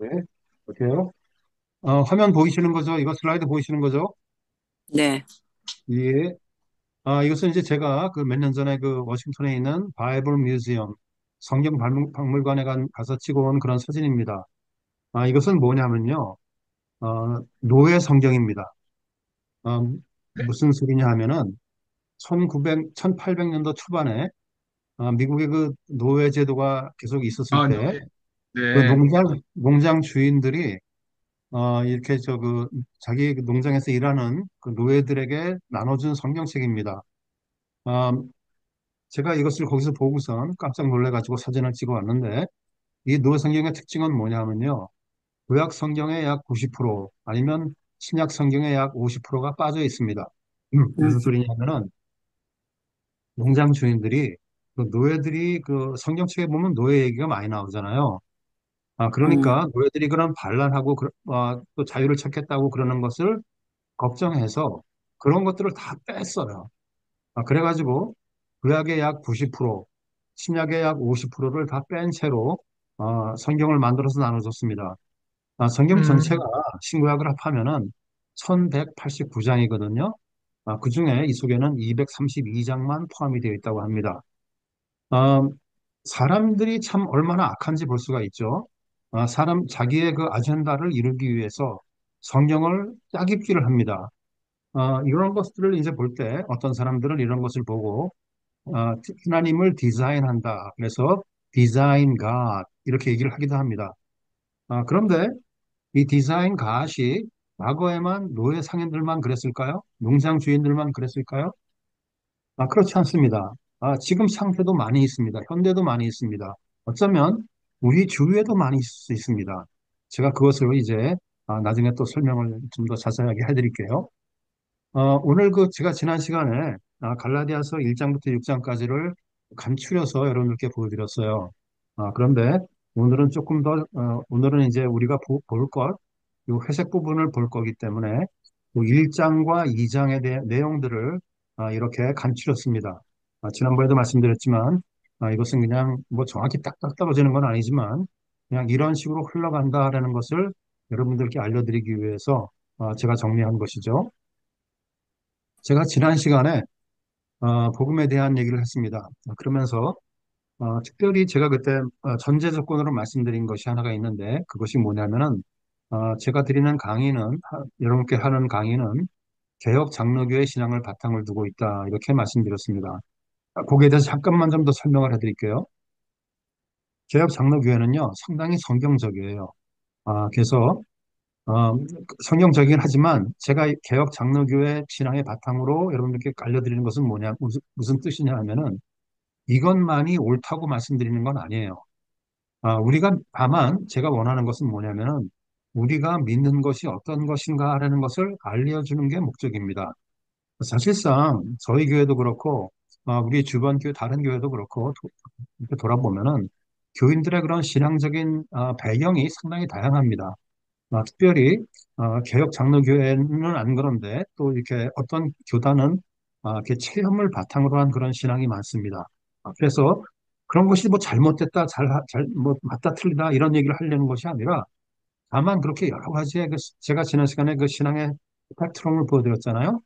네, 어때요? 화면 보이시는 거죠? 이거 슬라이드 보이시는 거죠? 네. 예. 이것은 이제 제가 그 몇 년 전에 그 워싱턴에 있는 바이블 뮤지엄, 박물관에 가서 찍어온 그런 사진입니다. 이것은 뭐냐면요. 노예 성경입니다. 어, 무슨 소리냐 하면은 1800년도 초반에 미국의 그 노예 제도가 계속 있었을 아, 때 네. 그 네. 농장 주인들이 이렇게 자기 그 농장에서 일하는 그 노예들에게 나눠준 성경책입니다. 아, 제가 이것을 거기서 보고선 깜짝 놀래가지고 사진을 찍어 왔는데, 이 노예 성경의 특징은 뭐냐면요. 구약 성경의 약 90% 아니면 신약 성경의 약 50%가 빠져 있습니다. 음, 무슨 소리냐면은 농장 주인들이 그 노예들이 그 성경책에 보면 노예 얘기가 많이 나오잖아요. 음, 그러니까 노예들이 그런 반란하고 또 자유를 찾겠다고 그러는 것을 걱정해서 그런 것들을 다 뺐어요. 그래가지고 구약의 약 90%, 신약의 약 50%를 다 뺀 채로 성경을 만들어서 나눠줬습니다. 성경 전체가 음, 신구약을 합하면은 1189장이거든요. 그 중에 이 속에는 232장만 포함이 되어 있다고 합니다. 아, 사람들이 참 얼마나 악한지 볼 수가 있죠. 자기의 그 아젠다를 이루기 위해서 성경을 짜깁기를 합니다. 이런 것들을 이제 볼 때 어떤 사람들은 이런 것을 보고 하나님을 디자인한다. 그래서 디자인 갓 이렇게 얘기를 하기도 합니다. 그런데 이 디자인 갓이 과거에만 노예 상인들만 그랬을까요? 농장 주인들만 그랬을까요? 그렇지 않습니다. 지금 상태도 많이 있습니다. 현대도 많이 있습니다. 어쩌면 우리 주위에도 많이 있을 수 있습니다. 제가 그것을 이제 나중에 또 설명을 좀 더 자세하게 해드릴게요. 오늘 그 제가 지난 시간에 갈라디아서 1장부터 6장까지를 간추려서 여러분들께 보여드렸어요. 그런데 오늘은 조금 더, 오늘은 이제 우리가 볼 것, 이 회색 부분을 볼 거기 때문에 그 1장과 2장에 대한 내용들을 이렇게 간추렸습니다. 지난번에도 말씀드렸지만 이것은 그냥 뭐 정확히 딱딱 떨어지는 건 아니지만 그냥 이런 식으로 흘러간다라는 것을 여러분들께 알려드리기 위해서 제가 정리한 것이죠. 제가 지난 시간에 복음에 대한 얘기를 했습니다. 그러면서 특별히 제가 그때 전제 조건으로 말씀드린 것이 하나가 있는데 그것이 뭐냐면은 제가 드리는 여러분께 하는 강의는 개혁 장로교의 신앙을 바탕을 두고 있다 이렇게 말씀드렸습니다. 거기에 대해서 잠깐만 좀 더 설명을 해드릴게요. 개혁 장로교회는요 상당히 성경적이에요. 그래서 어, 성경적이긴 하지만 제가 개혁 장로교회 신앙의 바탕으로 여러분들께 알려드리는 것은 무슨 뜻이냐 하면은 이것만이 옳다고 말씀드리는 건 아니에요. 우리가 다만 제가 원하는 것은 뭐냐면은 우리가 믿는 것이 어떤 것인가 하는 것을 알려주는 게 목적입니다. 사실상 저희 교회도 그렇고 우리 주변 교회 다른 교회도 그렇고 이렇게 돌아보면은 교인들의 그런 신앙적인 배경이 상당히 다양합니다. 특별히 개혁 장로교회는 안 그런데 또 이렇게 어떤 교단은 이렇게 체험을 바탕으로 한 그런 신앙이 많습니다. 그래서 그런 것이 뭐 잘못됐다, 뭐 맞다, 틀리다 이런 얘기를 하려는 것이 아니라 다만 그렇게 여러 가지의 제가 지난 시간에 그 신앙의 스펙트럼을 보여드렸잖아요.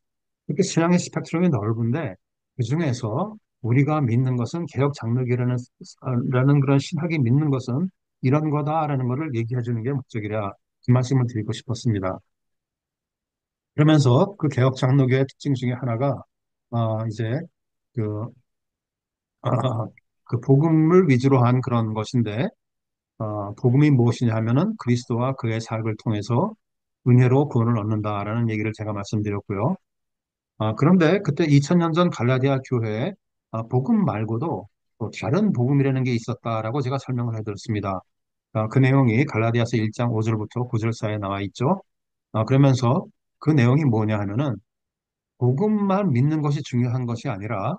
이렇게 신앙의 스펙트럼이 넓은데 그 중에서 우리가 믿는 것은 개혁 장로교라는 그런 신학이 믿는 것은 이런 거다라는 것을 얘기해 주는 게 목적이라 그 말씀을 드리고 싶었습니다. 그러면서 그 개혁 장로교의 특징 중에 하나가 이제 그, 아, 그 복음을 위주로 한 그런 것인데 복음이 무엇이냐 하면은 그리스도와 그의 사역을 통해서 은혜로 구원을 얻는다라는 얘기를 제가 말씀드렸고요. 그런데 그때 2000년 전 갈라디아 교회에 복음 말고도 또 다른 복음이라는 게 있었다라고 제가 설명을 해드렸습니다. 그 내용이 갈라디아서 1장 5절부터 9절 사이에 나와 있죠. 그러면서 그 내용이 뭐냐 하면은 복음만 믿는 것이 중요한 것이 아니라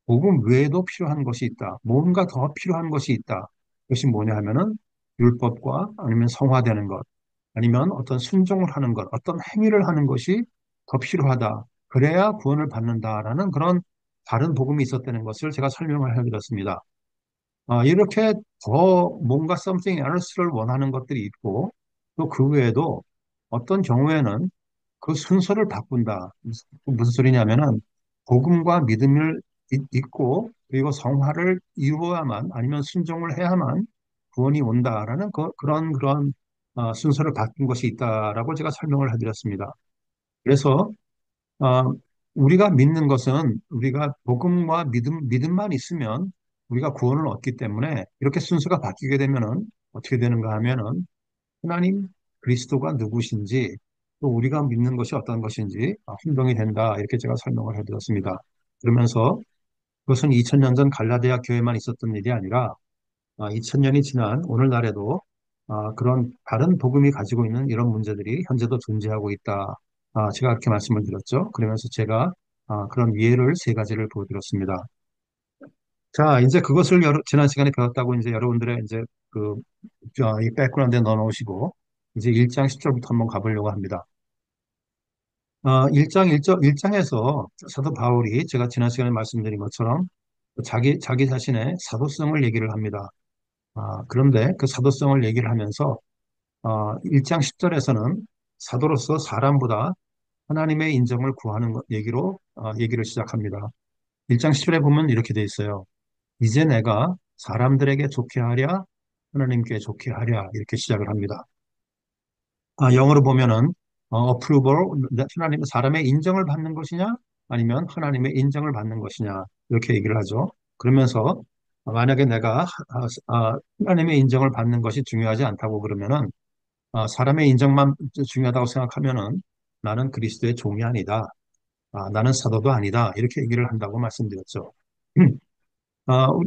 복음 외에도 필요한 것이 있다. 뭔가 더 필요한 것이 있다. 그것이 뭐냐 하면은 율법과 아니면 성화되는 것, 아니면 어떤 순종을 하는 것, 어떤 행위를 하는 것이 더 필요하다. 그래야 구원을 받는다라는 그런 다른 복음이 있었다는 것을 제가 설명을 해드렸습니다. 이렇게 더 뭔가 something else를 원하는 것들이 있고, 또 그 외에도 어떤 경우에는 그 순서를 바꾼다. 무슨 소리냐면은 복음과 믿음을 잊고 그리고 성화를 이루어야만 아니면 순종을 해야만 구원이 온다라는 그런 순서를 바꾼 것이 있다라고 제가 설명을 해드렸습니다. 그래서 어, 우리가 믿는 것은 우리가 복음과 믿음만 있으면 우리가 구원을 얻기 때문에 이렇게 순서가 바뀌게 되면은 어떻게 되는가 하면은 하나님 그리스도가 누구신지 또 우리가 믿는 것이 어떤 것인지 혼동이 된다. 이렇게 제가 설명을 해드렸습니다. 그러면서 그것은 2000년 전 갈라디아 교회만 있었던 일이 아니라 2000년이 지난 오늘날에도 그런 다른 복음이 가지고 있는 이런 문제들이 현재도 존재하고 있다. 제가 그렇게 말씀을 드렸죠. 그러면서 제가 그런 예를 세 가지를 보여드렸습니다. 자, 이제 그것을 지난 시간에 배웠다고 이제 여러분들의 이제 그, 이 백그라운드에 넣어놓으시고 이제 1장 10절부터 한번 가보려고 합니다. 1장에서 사도 바울이 제가 지난 시간에 말씀드린 것처럼 자기 자신의 사도성을 얘기를 합니다. 그런데 그 사도성을 얘기를 하면서 1장 10절에서는 사도로서 사람보다 하나님의 인정을 구하는 얘기로 얘기를 시작합니다. 1장 10절에 보면 이렇게 돼 있어요. 이제 내가 사람들에게 좋게 하랴 하나님께 좋게 하랴 이렇게 시작을 합니다. 영어로 보면은 approval 하나님 사람의 인정을 받는 것이냐 아니면 하나님의 인정을 받는 것이냐 이렇게 얘기를 하죠. 그러면서 만약에 내가 하나님의 인정을 받는 것이 중요하지 않다고 그러면은 사람의 인정만 중요하다고 생각하면은 나는 그리스도의 종이 아니다. 나는 사도도 아니다. 이렇게 얘기를 한다고 말씀드렸죠.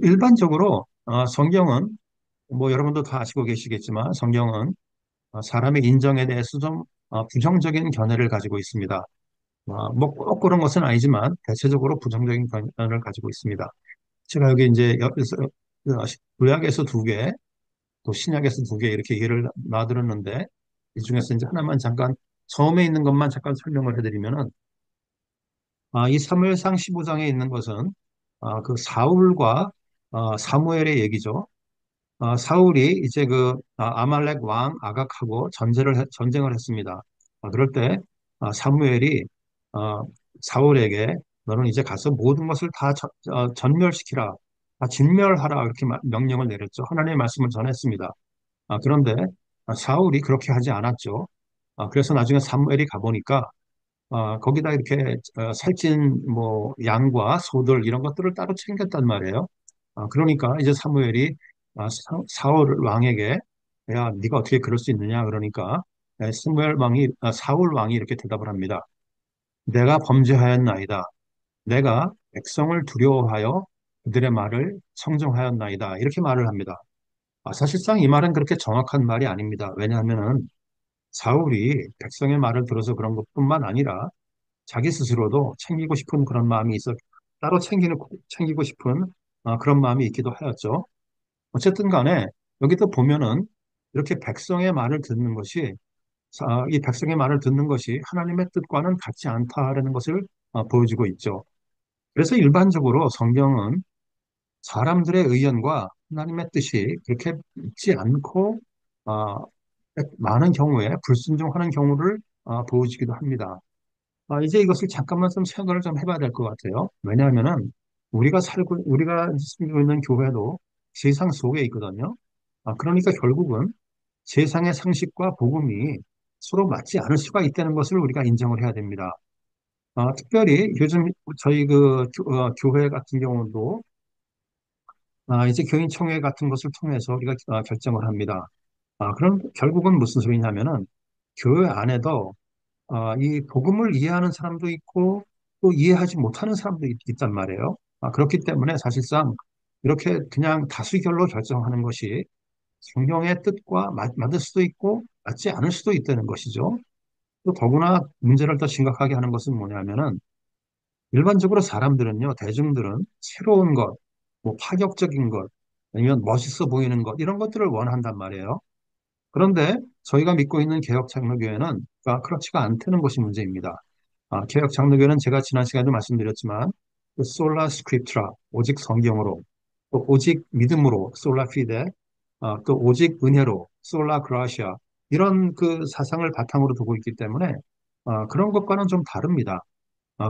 일반적으로 성경은 뭐 여러분도 다 아시고 계시겠지만 성경은 사람의 인정에 대해서 좀 부정적인 견해를 가지고 있습니다. 뭐 꼭 그런 것은 아니지만 대체적으로 부정적인 견해를 가지고 있습니다. 제가 여기 이제 구약에서 두 개, 또 신약에서 두 개 이렇게 예를 놔드렸는데 이 중에서 이제 하나만 잠깐 처음에 있는 것만 잠깐 설명을 해드리면은 이 사무엘상 15장에 있는 것은 그 사울과 사무엘의 얘기죠. 사울이 이제 아말렉 왕 아각하고 전쟁을 했습니다. 그럴 때 사무엘이 아, 사울에게 너는 이제 가서 모든 것을 다 전멸시키라, 다 진멸하라 이렇게 명령을 내렸죠. 하나님의 말씀을 전했습니다. 그런데 사울이 그렇게 하지 않았죠. 그래서 나중에 사무엘이 가보니까 거기다 이렇게 살찐 뭐 양과 소들 이런 것들을 따로 챙겼단 말이에요. 그러니까 이제 사무엘이 사울 왕에게 야, 네가 어떻게 그럴 수 있느냐 그러니까 사울 왕이 이렇게 대답을 합니다. 내가 범죄하였나이다. 내가 백성을 두려워하여 그들의 말을 청정하였나이다. 이렇게 말을 합니다. 사실상 이 말은 그렇게 정확한 말이 아닙니다. 왜냐하면은 사울이 백성의 말을 들어서 그런 것뿐만 아니라 자기 스스로도 챙기고 싶은 그런 마음이 있어 따로 챙기고 싶은 그런 마음이 있기도 하였죠. 어쨌든 간에 여기도 보면은 이렇게 백성의 말을 듣는 것이 이 백성의 말을 듣는 것이 하나님의 뜻과는 같지 않다라는 것을 보여주고 있죠. 그래서 일반적으로 성경은 사람들의 의견과 하나님의 뜻이 그렇게 있지 않고 어, 많은 경우에 불순종하는 경우를 보여주기도 합니다. 이제 이것을 잠깐만 좀 생각을 좀 해봐야 될 것 같아요. 왜냐하면은 우리가 살고 있는 교회도 세상 속에 있거든요. 그러니까 결국은 세상의 상식과 복음이 서로 맞지 않을 수가 있다는 것을 우리가 인정을 해야 됩니다. 특별히 요즘 저희 교회 같은 경우도 이제 교인총회 같은 것을 통해서 우리가 결정을 합니다. 그럼 결국은 무슨 소리냐면은 교회 안에도 이 복음을 이해하는 사람도 있고 또 이해하지 못하는 사람도 단 말이에요. 그렇기 때문에 사실상 이렇게 그냥 다수결로 결정하는 것이 성경의 뜻과 맞을 수도 있고 맞지 않을 수도 있다는 것이죠. 또 더구나 문제를 더 심각하게 하는 것은 뭐냐면은 일반적으로 사람들은요, 대중들은 새로운 것, 뭐 파격적인 것, 아니면 멋있어 보이는 것 이런 것들을 원한단 말이에요. 그런데 저희가 믿고 있는 개혁장로교회는 그렇지가 않다는 것이 문제입니다. 개혁장로교회는 제가 지난 시간에도 말씀드렸지만 솔라 스크립트라 오직 성경으로 또 오직 믿음으로 솔라 피데 또 오직 은혜로 솔라 그라시아 이런 그 사상을 바탕으로 두고 있기 때문에 그런 것과는 좀 다릅니다.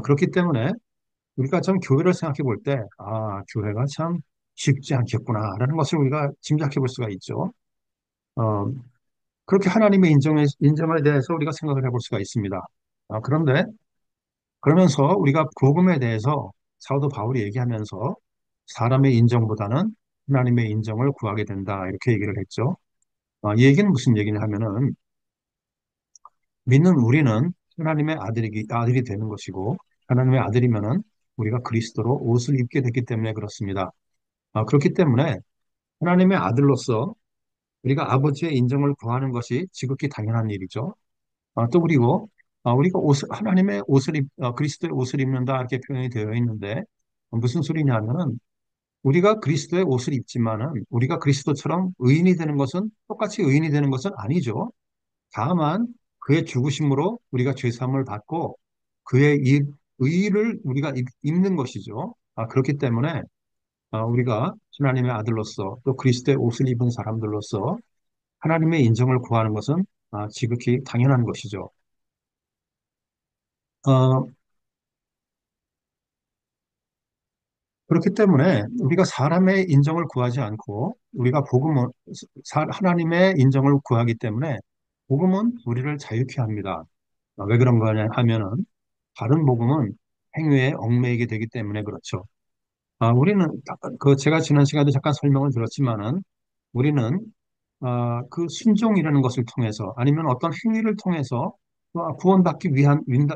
그렇기 때문에 우리가 좀 교회를 생각해 볼 때, 교회가 참 쉽지 않겠구나라는 것을 우리가 짐작해 볼 수가 있죠. 어, 그렇게 하나님의 인정에 대해서 우리가 생각을 해볼 수가 있습니다. 그런데 그러면서 우리가 복음에 대해서 사도 바울이 얘기하면서 사람의 인정보다는 하나님의 인정을 구하게 된다 이렇게 얘기를 했죠. 이 얘기는 무슨 얘기냐 하면은 믿는 우리는 하나님의 아들이 되는 것이고 하나님의 아들이면은 우리가 그리스도로 옷을 입게 됐기 때문에 그렇습니다. 그렇기 때문에 하나님의 아들로서 우리가 아버지의 인정을 구하는 것이 지극히 당연한 일이죠. 또 그리고 우리가 하나님의 그리스도의 옷을 입는다 이렇게 표현이 되어 있는데 무슨 소리냐면은 우리가 그리스도의 옷을 입지만은 우리가 그리스도처럼 의인이 되는 것은 똑같이 의인이 되는 것은 아니죠. 다만 그의 죽으심으로 우리가 죄사함을 받고 그의 의를 우리가 입는 것이죠. 그렇기 때문에 우리가 하나님의 아들로서 또 그리스도의 옷을 입은 사람들로서 하나님의 인정을 구하는 것은 지극히 당연한 것이죠. 어, 그렇기 때문에 우리가 사람의 인정을 구하지 않고 우리가 하나님의 인정을 구하기 때문에 복음은 우리를 자유케 합니다. 왜 그런 거냐 하면은 다른 복음은 행위에 얽매이게 되기 때문에 그렇죠. 우리는 제가 지난 시간에 잠깐 설명을 드렸지만은 우리는 그 순종이라는 것을 통해서 아니면 어떤 행위를 통해서 구원받기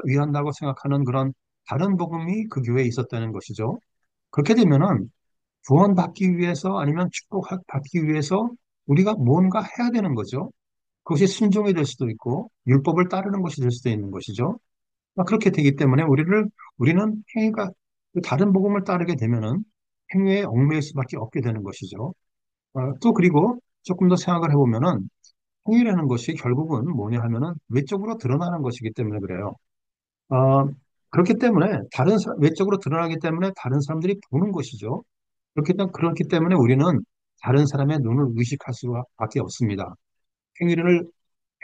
위한다고 생각하는 그런 다른 복음이 그 교회에 있었다는 것이죠. 그렇게 되면은 구원받기 위해서 아니면 축복받기 위해서 우리가 뭔가 해야 되는 거죠. 그것이 순종이 될 수도 있고 율법을 따르는 것이 될 수도 있는 것이죠. 그렇게 되기 때문에 우리는 다른 복음을 따르게 되면은 행위에 얽매일 수밖에 없게 되는 것이죠. 또 그리고 조금 더 생각을 해보면은 행위라는 것이 결국은 뭐냐 하면은 외적으로 드러나는 것이기 때문에 그래요. 어, 그렇기 때문에 외적으로 드러나기 때문에 다른 사람들이 보는 것이죠. 그렇기 때문에 우리는 다른 사람의 눈을 의식할 수밖에 없습니다. 행위를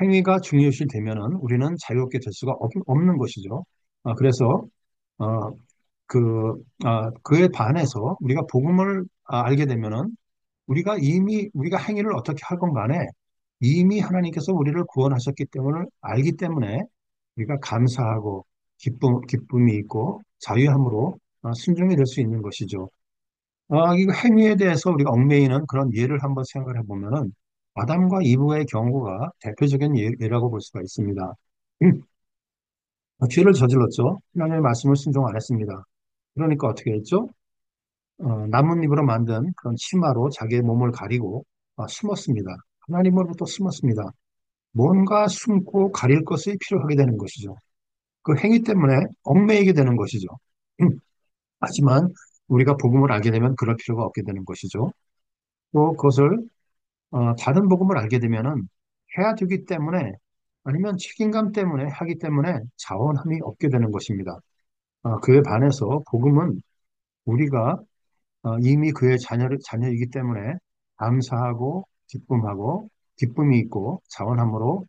행위가 중요시 되면은 우리는 자유롭게 될 수가 없는 것이죠. 그래서 어, 그에 반해서 우리가 복음을 알게 되면은 우리가 행위를 어떻게 하건 간에 이미 하나님께서 우리를 구원하셨기 때문에 알기 때문에 우리가 감사하고 기쁨이 있고 자유함으로 순종이 될 수 있는 것이죠. 이거 행위에 대해서 우리가 얽매이는 그런 예를 한번 생각을 해보면은 아담과 이브의 경우가 대표적인 예라고 볼 수가 있습니다. 음, 죄를 저질렀죠. 하나님의 말씀을 순종 안 했습니다. 그러니까 어떻게 했죠? 나뭇잎으로 만든 그런 치마로 자기의 몸을 가리고 숨었습니다. 하나님으로부터 숨었습니다. 뭔가 숨고 가릴 것이 필요하게 되는 것이죠. 그 행위 때문에 얽매이게 되는 것이죠. 음, 하지만 우리가 복음을 알게 되면 그럴 필요가 없게 되는 것이죠. 또 그것을 다른 복음을 알게 되면은 해야 되기 때문에 아니면 책임감 때문에 하기 때문에 자원함이 없게 되는 것입니다. 그에 반해서 복음은 우리가 이미 그의 자녀이기 때문에 감사하고 기쁨이 있고 자원함으로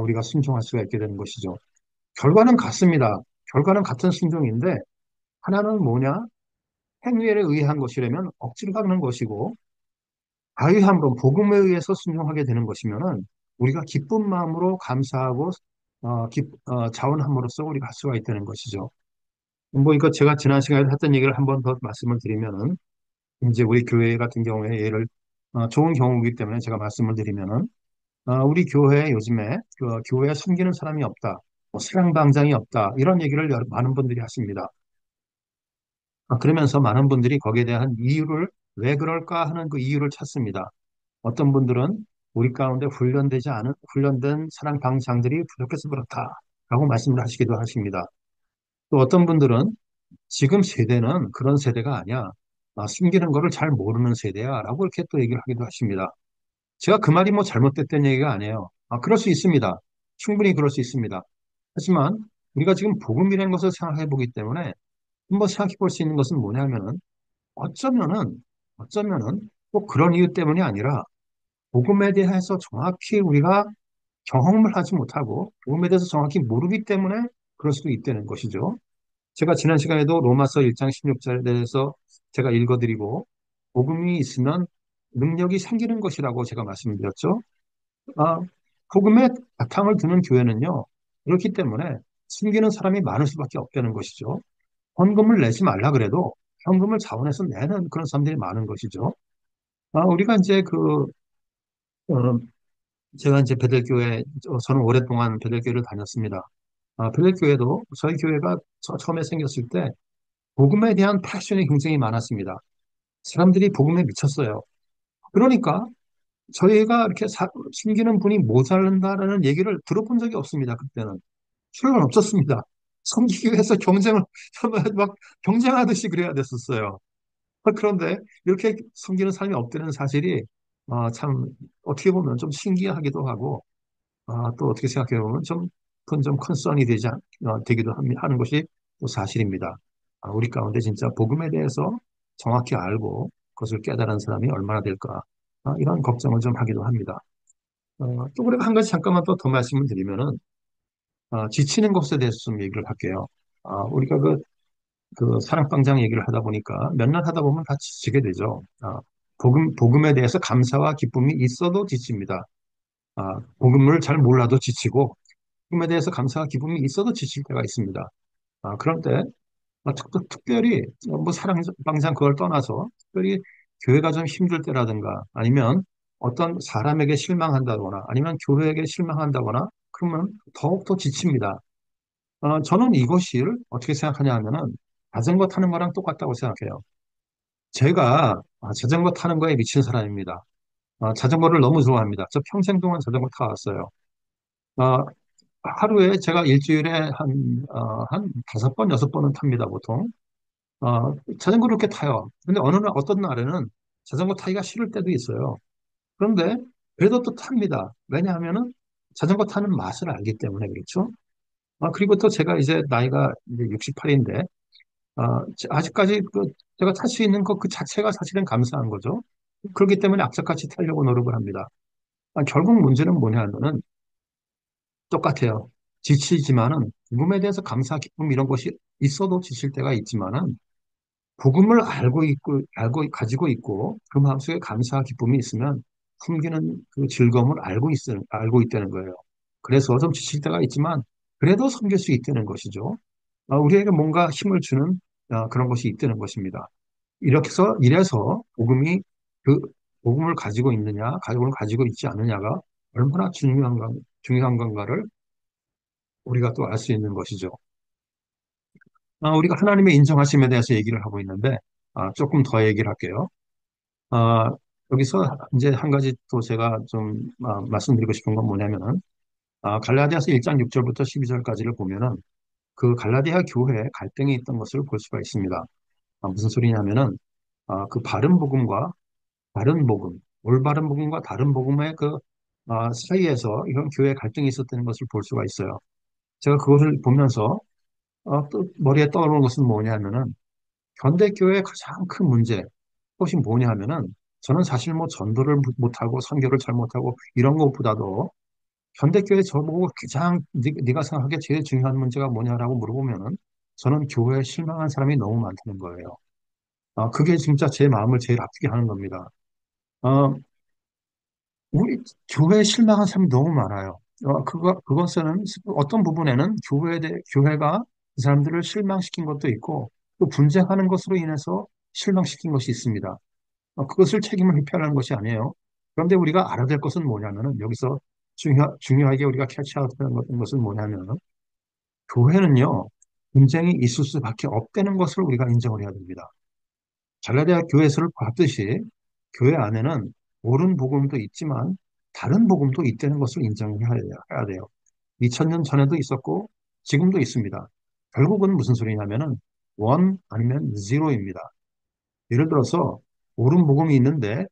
우리가 순종할 수가 있게 되는 것이죠. 결과는 같습니다. 결과는 같은 순종인데 하나는 뭐냐? 행위에 의한 것이라면 억지로 하는 것이고 자유함으로 복음에 의해서 순종하게 되는 것이면은 우리가 기쁜 마음으로 감사하고 자원함으로써 우리가 할 수가 있다는 것이죠. 뭐 이거 제가 지난 시간에 했던 얘기를 한번 더 말씀을 드리면은 이제 우리 교회 같은 경우에 좋은 경우이기 때문에 제가 말씀을 드리면은 우리 교회에 요즘에 교회에 숨기는 사람이 없다, 뭐 수량방장이 없다 이런 얘기를 많은 분들이 하십니다. 그러면서 많은 분들이 거기에 대한 이유를 왜 그럴까 하는 그 이유를 찾습니다. 어떤 분들은 우리 가운데 훈련된 사랑방장들이 부족해서 그렇다라고 말씀을 하시기도 하십니다. 또 어떤 분들은 지금 세대는 그런 세대가 아니야. 숨기는 거를 잘 모르는 세대야. 라고 이렇게 또 얘기를 하기도 하십니다. 제가 그 말이 뭐 잘못됐다는 얘기가 아니에요. 그럴 수 있습니다. 충분히 그럴 수 있습니다. 하지만 우리가 지금 복음이라는 것을 생각해 보기 때문에 한번 생각해 볼 수 있는 것은 뭐냐면은 어쩌면은 꼭 그런 이유 때문이 아니라 복음에 대해서 정확히 우리가 경험을 하지 못하고 복음에 대해서 정확히 모르기 때문에 그럴 수도 있다는 것이죠. 제가 지난 시간에도 로마서 1장 16절에 대해서 제가 읽어드리고 복음이 있으면 능력이 생기는 것이라고 제가 말씀드렸죠. 아, 복음의 바탕을 두는 교회는요. 그렇기 때문에 숨기는 사람이 많을 수밖에 없다는 것이죠. 헌금을 내지 말라 그래도 현금을 자원해서 내는 그런 사람들이 많은 것이죠. 우리가 이제 어, 제가 이제 베델교회, 저는 오랫동안 베델교회를 다녔습니다. 베델교회도 저희 교회가 처음에 생겼을 때 복음에 대한 패션이 굉장히 많았습니다. 사람들이 복음에 미쳤어요. 그러니까 저희가 이렇게 숨기는 분이 모자란다라는 얘기를 들어본 적이 없습니다. 그때는. 필요는 없었습니다. 섬기기 위해서 경쟁을, 막 경쟁하듯이 그래야 됐었어요. 그런데 이렇게 섬기는 사람이 없다는 사실이 참 어떻게 보면 좀 신기하기도 하고 또 어떻게 생각해 보면 좀 컨선이 되기도 하는 것이 또 사실입니다. 우리 가운데 진짜 복음에 대해서 정확히 알고 그것을 깨달은 사람이 얼마나 될까 이런 걱정을 좀 하기도 합니다. 또 그리고 한 가지 잠깐만 또 더 말씀을 드리면은 지치는 것에 대해서 좀 얘기를 할게요. 우리가 그 사랑방장 얘기를 하다 보니까 몇 날 하다 보면 다 지치게 되죠. 복음에 대해서 감사와 기쁨이 있어도 지칩니다. 복음을 잘 몰라도 지치고, 복음에 대해서 감사와 기쁨이 있어도 지칠 때가 있습니다. 그런데 특별히 뭐 사랑방장 그걸 떠나서 특별히 교회가 좀 힘들 때라든가 아니면 어떤 사람에게 실망한다거나 아니면 교회에게 실망한다거나 그러면 더욱더 지칩니다. 저는 이것을 어떻게 생각하냐 하면은 자전거 타는 거랑 똑같다고 생각해요. 제가 자전거 타는 거에 미친 사람입니다. 자전거를 너무 좋아합니다. 저 평생 동안 자전거 타왔어요. 어, 하루에 제가 일주일에 한 5번, 6번은 탑니다, 보통. 자전거를 이렇게 타요. 근데 어느 날, 어떤 날에는 자전거 타기가 싫을 때도 있어요. 그런데 그래도 또 탑니다. 왜냐하면은 자전거 타는 맛을 알기 때문에 그렇죠. 그리고 또 제가 이제 나이가 이제 68인데, 아직까지 제가 탈 수 있는 그 자체가 사실은 감사한 거죠. 그렇기 때문에 악착같이 타려고 노력을 합니다. 결국 문제는 뭐냐 하면은 똑같아요. 지치지만은 복음에 대해서 감사, 기쁨 이런 것이 있어도 지칠 때가 있지만은 복음을 가지고 있고 그 마음속에 감사, 기쁨이 있으면 숨기는 그 즐거움을 알고 있다는 거예요. 그래서 좀 지칠 때가 있지만 그래도 섬길 수 있다는 것이죠. 우리에게 뭔가 힘을 주는 그런 것이 있다는 것입니다. 이래서 그 복음을 가지고 있느냐, 복음을 가지고 있지 않느냐가 얼마나 중요한 건가를 우리가 또 알 수 있는 것이죠. 우리가 하나님의 인정하심에 대해서 얘기를 하고 있는데, 조금 더 얘기를 할게요. 아, 여기서 이제 한 가지 또 제가 좀 말씀드리고 싶은 건 뭐냐면은, 갈라디아서 1장 6절부터 12절까지를 보면은 그 갈라디아 교회에 갈등이 있던 것을 볼 수가 있습니다. 무슨 소리냐면은, 그 바른 복음과 다른 복음, 올바른 복음과 다른 복음의 사이에서 이런 교회 갈등이 있었다는 것을 볼 수가 있어요. 제가 그것을 보면서 또 머리에 떠오르는 것은 뭐냐면은 현대교회의 가장 큰 문제, 그것이 뭐냐 하면은 저는 사실 뭐 전도를 못하고 선교를 잘 못하고 이런 것보다도 현대교회 저보고 가장 네가 생각하기에 제일 중요한 문제가 뭐냐라고 물어보면은 저는 교회에 실망한 사람이 너무 많다는 거예요. 그게 진짜 제 마음을 제일 아프게 하는 겁니다. 어, 우리 교회에 실망한 사람이 너무 많아요. 그것은 어떤 부분에는 교회가 그 사람들을 실망시킨 것도 있고 또 분쟁하는 것으로 인해서 실망시킨 것이 있습니다. 그것을 책임을 회피하는 것이 아니에요. 그런데 우리가 알아야 될 것은 뭐냐면은 여기서 중요하게 우리가 캐치아웃하는 것은 뭐냐면은 교회는요 분쟁이 있을 수밖에 없다는 것을 우리가 인정을 해야 됩니다. 갈라디아 교회에서를 봤듯이 교회 안에는 옳은 복음도 있지만 다른 복음도 있다는 것을 인정해야 돼요. 2000년 전에도 있었고 지금도 있습니다. 결국은 무슨 소리냐면은 원 아니면 제로입니다. 예를 들어서 옳은 복음이 있는데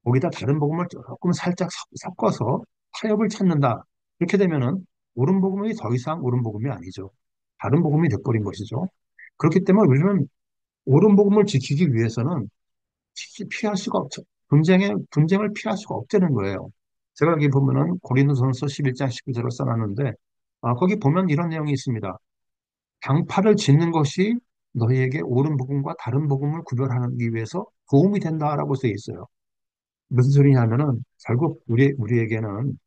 거기다 다른 복음을 조금 살짝 섞어서 타협을 찾는다. 이렇게 되면은 옳은 복음이 더 이상 옳은 복음이 아니죠. 다른 복음이 돼버린 것이죠. 그렇기 때문에 우리는 옳은 복음을 지키기 위해서는 피할 수가 없죠. 분쟁을 피할 수가 없다는 거예요. 제가 여기 보면은 고린도전서 11장 19절을 써놨는데, 거기 보면 이런 내용이 있습니다. 당파를 짓는 것이 너희에게 옳은 복음과 다른 복음을 구별하기 위해서 도움이 된다라고 되어 있어요. 무슨 소리냐면은 결국 우리에게는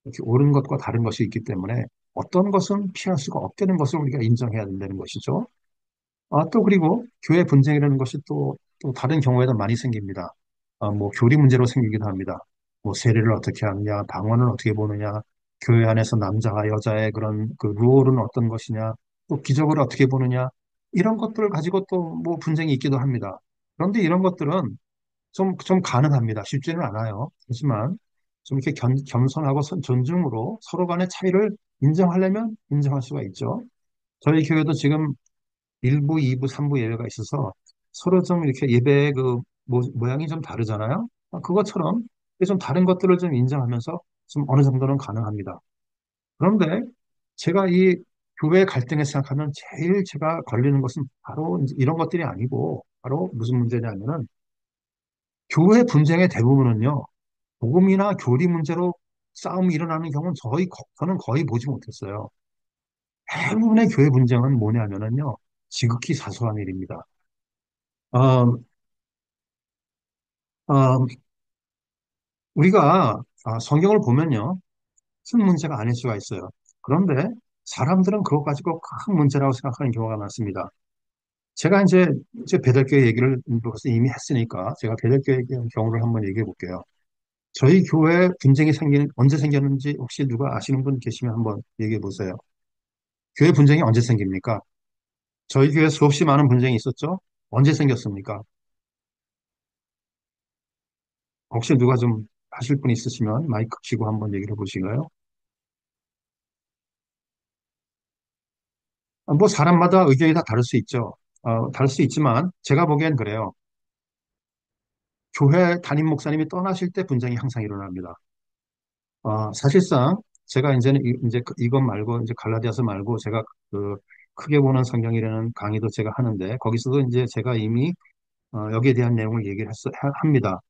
이렇게 옳은 것과 다른 것이 있기 때문에 어떤 것은 피할 수가 없다는 것을 우리가 인정해야 된다는 것이죠. 또 그리고 교회 분쟁이라는 것이 또 다른 경우에도 많이 생깁니다. 뭐 교리 문제로 생기기도 합니다. 뭐 세례를 어떻게 하느냐, 방언을 어떻게 보느냐, 교회 안에서 남자와 여자의 그런 그 롤은 어떤 것이냐, 또 기적을 어떻게 보느냐, 이런 것들을 가지고 또 뭐 분쟁이 있기도 합니다. 그런데 이런 것들은 좀 가능합니다. 쉽지는 않아요. 하지만 좀 이렇게 겸손하고 존중으로 서로 간의 차이를 인정하려면 인정할 수가 있죠. 저희 교회도 지금 1부, 2부, 3부 예배가 있어서 서로 좀 이렇게 예배의 그 모양이 좀 다르잖아요. 그것처럼 좀 다른 것들을 좀 인정하면서 좀 어느 정도는 가능합니다. 그런데 제가 이 교회 갈등에 생각하면 제일 제가 걸리는 것은 바로 이제 이런 것들이 아니고 바로 무슨 문제냐면은 교회 분쟁의 대부분은요. 복음이나 교리 문제로 싸움이 일어나는 경우는 저는 거의 보지 못했어요. 대부분의 교회 분쟁은 뭐냐면은요. 지극히 사소한 일입니다. 어, 어, 우리가 성경을 보면요. 큰 문제가 아닐 수가 있어요. 그런데 사람들은 그거 가지고 큰 문제라고 생각하는 경우가 많습니다. 제가 이제 배달교회 얘기를 벌써 이미 했으니까 제가 배달교회 경우를 한번 얘기해 볼게요. 저희 교회 분쟁이 언제 생겼는지 혹시 누가 아시는 분 계시면 한번 얘기해 보세요. 교회 분쟁이 언제 생깁니까? 저희 교회 수없이 많은 분쟁이 있었죠? 언제 생겼습니까? 혹시 누가 좀 하실 분 있으시면 마이크 켜고 한번 얘기를 해보시나요? 뭐 사람마다 의견이 다 다를 수 있죠. 다를 수 있지만 제가 보기엔 그래요. 교회 담임 목사님이 떠나실 때 분쟁이 항상 일어납니다. 사실상 제가 이제는 이것 말고 이제 갈라디아서 말고 제가 그 크게 보는 성경이라는 강의도 제가 하는데 거기서도 이제 제가 이미 여기에 대한 내용을 합니다.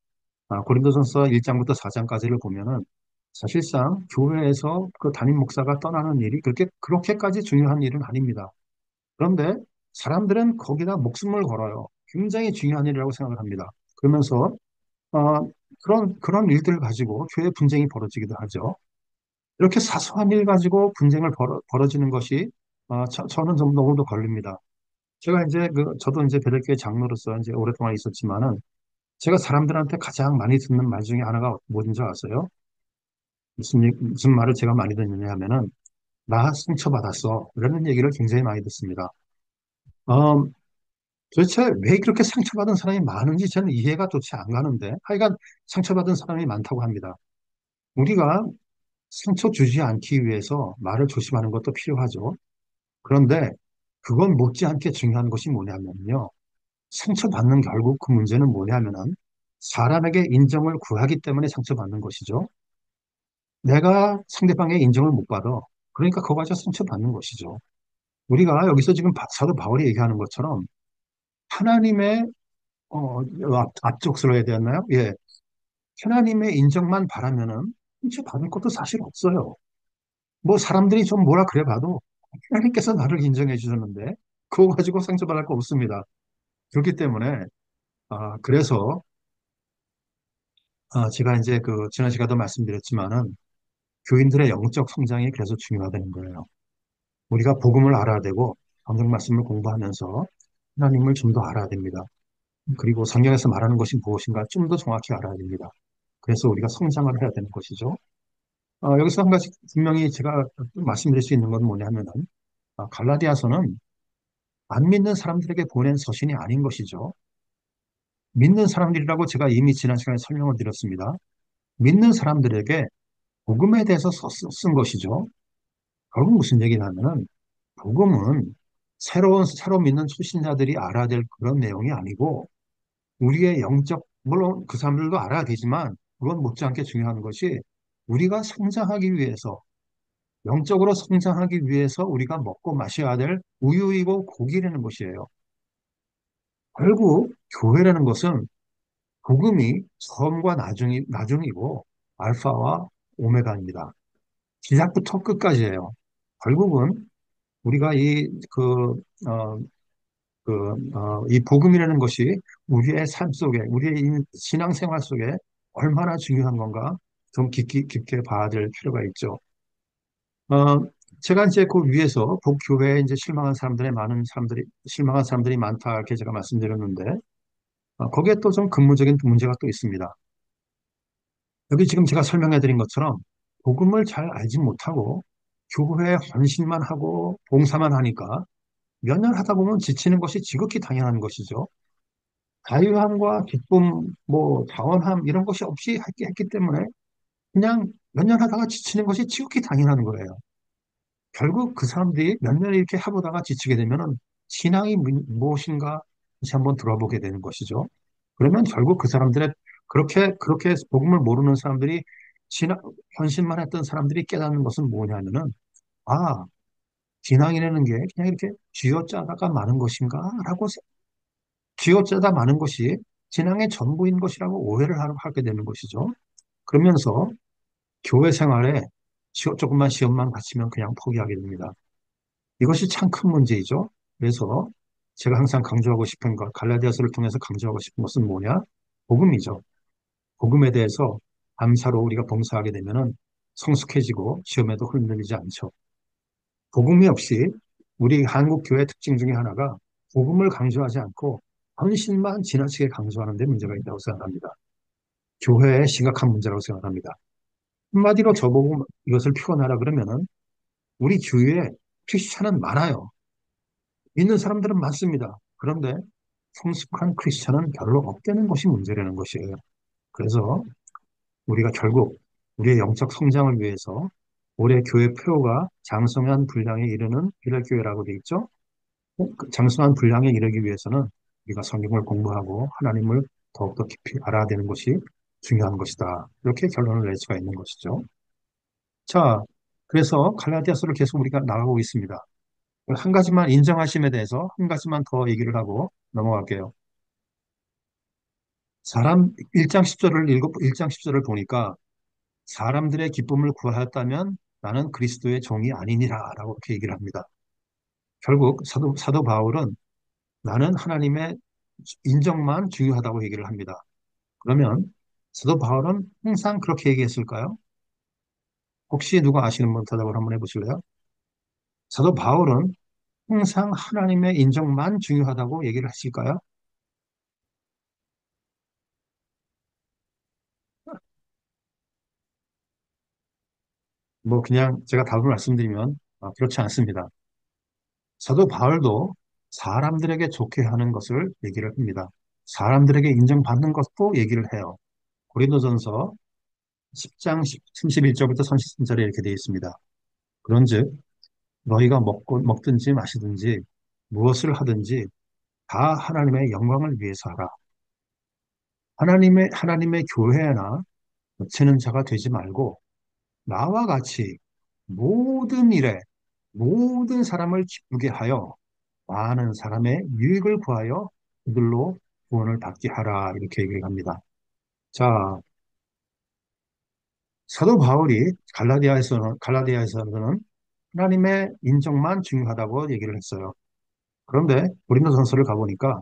고린도전서 1장부터 4장까지를 보면은 사실상 교회에서 그 담임 목사가 떠나는 일이 그렇게까지 중요한 일은 아닙니다. 그런데 사람들은 거기다 목숨을 걸어요. 굉장히 중요한 일이라고 생각을 합니다. 그러면서 그런 일들을 가지고 교회 분쟁이 벌어지기도 하죠. 이렇게 사소한 일 가지고 분쟁을 벌어지는 것이 저는 좀 너무도 걸립니다. 저도 이제 베들교회 장로로서 이제 오랫동안 있었지만은 제가 사람들한테 가장 많이 듣는 말 중에 하나가 뭔지 아세요? 무슨 말을 제가 많이 듣느냐 하면은 나 상처받았어. 이런 얘기를 굉장히 많이 듣습니다. 어, 도대체 왜 그렇게 상처받은 사람이 많은지 저는 이해가 도대체 안 가는데 하여간 상처받은 사람이 많다고 합니다. 우리가 상처 주지 않기 위해서 말을 조심하는 것도 필요하죠. 그런데 그건 못지않게 중요한 것이 뭐냐면요. 상처받는 결국 그 문제는 뭐냐면은 사람에게 인정을 구하기 때문에 상처받는 것이죠. 내가 상대방의 인정을 못 받아. 그러니까 그거 가지고 상처받는 것이죠. 우리가 여기서 지금 사도 바울이 얘기하는 것처럼 하나님의 앞쪽서로 해야 되었나요? 예. 하나님의 인정만 바라면은 상처받을 것도 사실 없어요. 뭐 사람들이 좀 뭐라 그래 봐도 하나님께서 나를 인정해 주셨는데 그거 가지고 상처받을 거 없습니다. 그렇기 때문에 그래서 제가 이제 그 지난 시간에도 말씀드렸지만은 교인들의 영적 성장이 그래서 중요하다는 거예요. 우리가 복음을 알아야 되고 성경 말씀을 공부하면서 하나님을 좀 더 알아야 됩니다. 그리고 성경에서 말하는 것이 무엇인가 좀 더 정확히 알아야 됩니다. 그래서 우리가 성장을 해야 되는 것이죠. 여기서 한 가지 분명히 제가 말씀드릴 수 있는 건 뭐냐면은 갈라디아서는 안 믿는 사람들에게 보낸 서신이 아닌 것이죠. 믿는 사람들이라고 제가 이미 지난 시간에 설명을 드렸습니다. 믿는 사람들에게 복음에 대해서 쓴 것이죠. 결국 무슨 얘기냐면은 복음은 새로 믿는 초신자들이 알아야 될 그런 내용이 아니고 우리의 물론 그 사람들도 알아야 되지만 그건 못지않게 중요한 것이 우리가 성장하기 위해서 영적으로 성장하기 위해서 우리가 먹고 마셔야 될 우유이고 고기라는 것이에요. 결국 교회라는 것은 복음이 처음과 나중이고 알파와 오메가입니다. 시작부터 끝까지예요. 결국은 우리가 어, 이 복음이라는 것이 우리의 삶 속에, 우리의 신앙생활 속에 얼마나 중요한 건가 좀 깊게 봐야 될 필요가 있죠. 어, 제가 이제 그 위에서 복교회에 이제 실망한 사람들이 많다, 이렇게 제가 말씀드렸는데, 거기에 또 좀 근본적인 문제가 또 있습니다. 여기 지금 제가 설명해 드린 것처럼 복음을 잘 알지 못하고 교회에 헌신만 하고 봉사만 하니까 몇 년 하다 보면 지치는 것이 지극히 당연한 것이죠. 자유함과 기쁨, 뭐 자원함 이런 것이 없이 했기 때문에 그냥 몇 년 하다가 지치는 것이 지극히 당연한 거예요. 결국 그 사람들이 몇 년 이렇게 해보다가 지치게 되면은 신앙이 무엇인가 다시 한번 돌아보게 되는 것이죠. 그러면 결국 그 사람들의 그렇게 복음을 모르는 사람들이 신앙, 헌신만 했던 사람들이 깨닫는 것은 뭐냐면은 아, 신앙이라는 게 그냥 이렇게 쥐어짜다가 마는 것인가? 라고 쥐어짜다 마는 것이 신앙의 전부인 것이라고 오해를 하게 되는 것이죠. 그러면서 교회 생활에 조금만 시험만 받치면 그냥 포기하게 됩니다. 이것이 참 큰 문제이죠. 그래서 제가 항상 강조하고 싶은 것, 갈라디아서를 통해서 강조하고 싶은 것은 뭐냐? 복음이죠. 복음에 대해서 감사로 우리가 봉사하게 되면은 성숙해지고 시험에도 흔들리지 않죠. 복음이 없이 우리 한국 교회 특징 중에 하나가 복음을 강조하지 않고 헌신만 지나치게 강조하는 데 문제가 있다고 생각합니다. 교회의 심각한 문제라고 생각합니다. 한마디로 저보고 이것을 표현하라 그러면은 우리 주위에 크리스찬은 많아요. 믿는 사람들은 많습니다. 그런데 성숙한 크리스찬은 별로 없다는 것이 문제라는 것이에요. 그래서 우리가 결국 우리의 영적 성장을 위해서 올해 교회 표가 장성한 분량에 이르는 이럴 교회라고 되어 있죠. 그 장성한 분량에 이르기 위해서는 우리가 성경을 공부하고 하나님을 더욱더 깊이 알아야 되는 것이 중요한 것이다. 이렇게 결론을 낼 수가 있는 것이죠. 자, 그래서 갈라디아서를 계속 우리가 나가고 있습니다. 한 가지만 인정하심에 대해서 한 가지만 더 얘기를 하고 넘어갈게요. 사람 1장 10절을 읽고 1장 10절을 보니까 사람들의 기쁨을 구하였다면 나는 그리스도의 종이 아니니라라고 이렇게 얘기를 합니다. 결국 사도 바울은 나는 하나님의 인정만 중요하다고 얘기를 합니다. 그러면 사도 바울은 항상 그렇게 얘기했을까요? 혹시 누가 아시는 분 대답을 한번 해보실래요? 사도 바울은 항상 하나님의 인정만 중요하다고 얘기를 하실까요? 뭐 그냥 제가 답을 말씀드리면 그렇지 않습니다. 사도 바울도 사람들에게 좋게 하는 것을 얘기를 합니다. 사람들에게 인정받는 것도 얘기를 해요. 고린도전서 10장 31절부터 33절에 이렇게 되어 있습니다. 그런즉 너희가 먹든지 마시든지 무엇을 하든지 다 하나님의 영광을 위해서 하라. 하나님의 교회나 거치는 자가 되지 말고 나와 같이 모든 일에 모든 사람을 기쁘게 하여 많은 사람의 유익을 구하여 그들로 구원을 받게 하라. 이렇게 얘기를 합니다. 자, 사도 바울이 갈라디아에서는 하나님의 인정만 중요하다고 얘기를 했어요. 그런데 고린도전서를 가보니까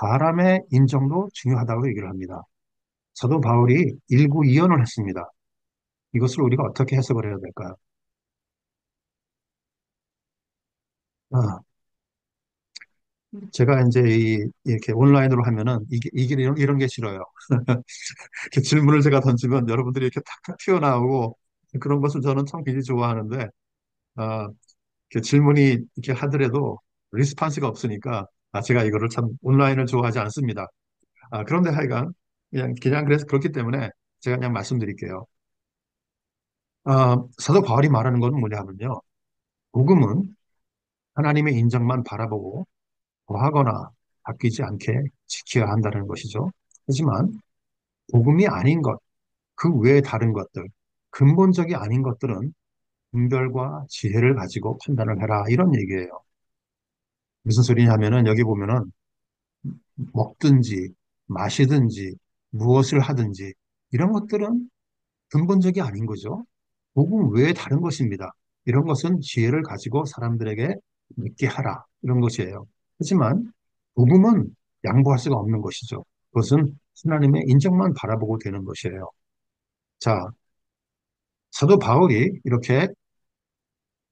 사람의 인정도 중요하다고 얘기를 합니다. 사도 바울이 일구이연을 했습니다. 이것을 우리가 어떻게 해석을 해야 될까요? 아, 제가 이제 이렇게 온라인으로 하면은 이게 이런 게 싫어요. 이렇게 질문을 제가 던지면 여러분들이 이렇게 탁탁 튀어나오고 그런 것을 저는 참 굉장히 좋아하는데, 아, 이렇게 질문이 이렇게 하더라도 리스판스가 없으니까 제가 이거를 참 온라인을 좋아하지 않습니다. 그런데 하여간 그냥 그래서 그렇기 때문에 제가 그냥 말씀드릴게요. 사도 바울이 말하는 건 뭐냐면요. 복음은 하나님의 인정만 바라보고 더하거나 바뀌지 않게 지켜야 한다는 것이죠. 하지만 복음이 아닌 것, 그 외에 다른 것들, 근본적이 아닌 것들은 분별과 지혜를 가지고 판단을 해라. 이런 얘기예요. 무슨 소리냐면은 여기 보면은 먹든지 마시든지 무엇을 하든지 이런 것들은 근본적이 아닌 거죠. 복음 외에 다른 것입니다. 이런 것은 지혜를 가지고 사람들에게 믿게 하라. 이런 것이에요. 하지만 복음은 양보할 수가 없는 것이죠. 그것은 하나님의 인정만 바라보고 되는 것이에요. 자, 사도 바울이 이렇게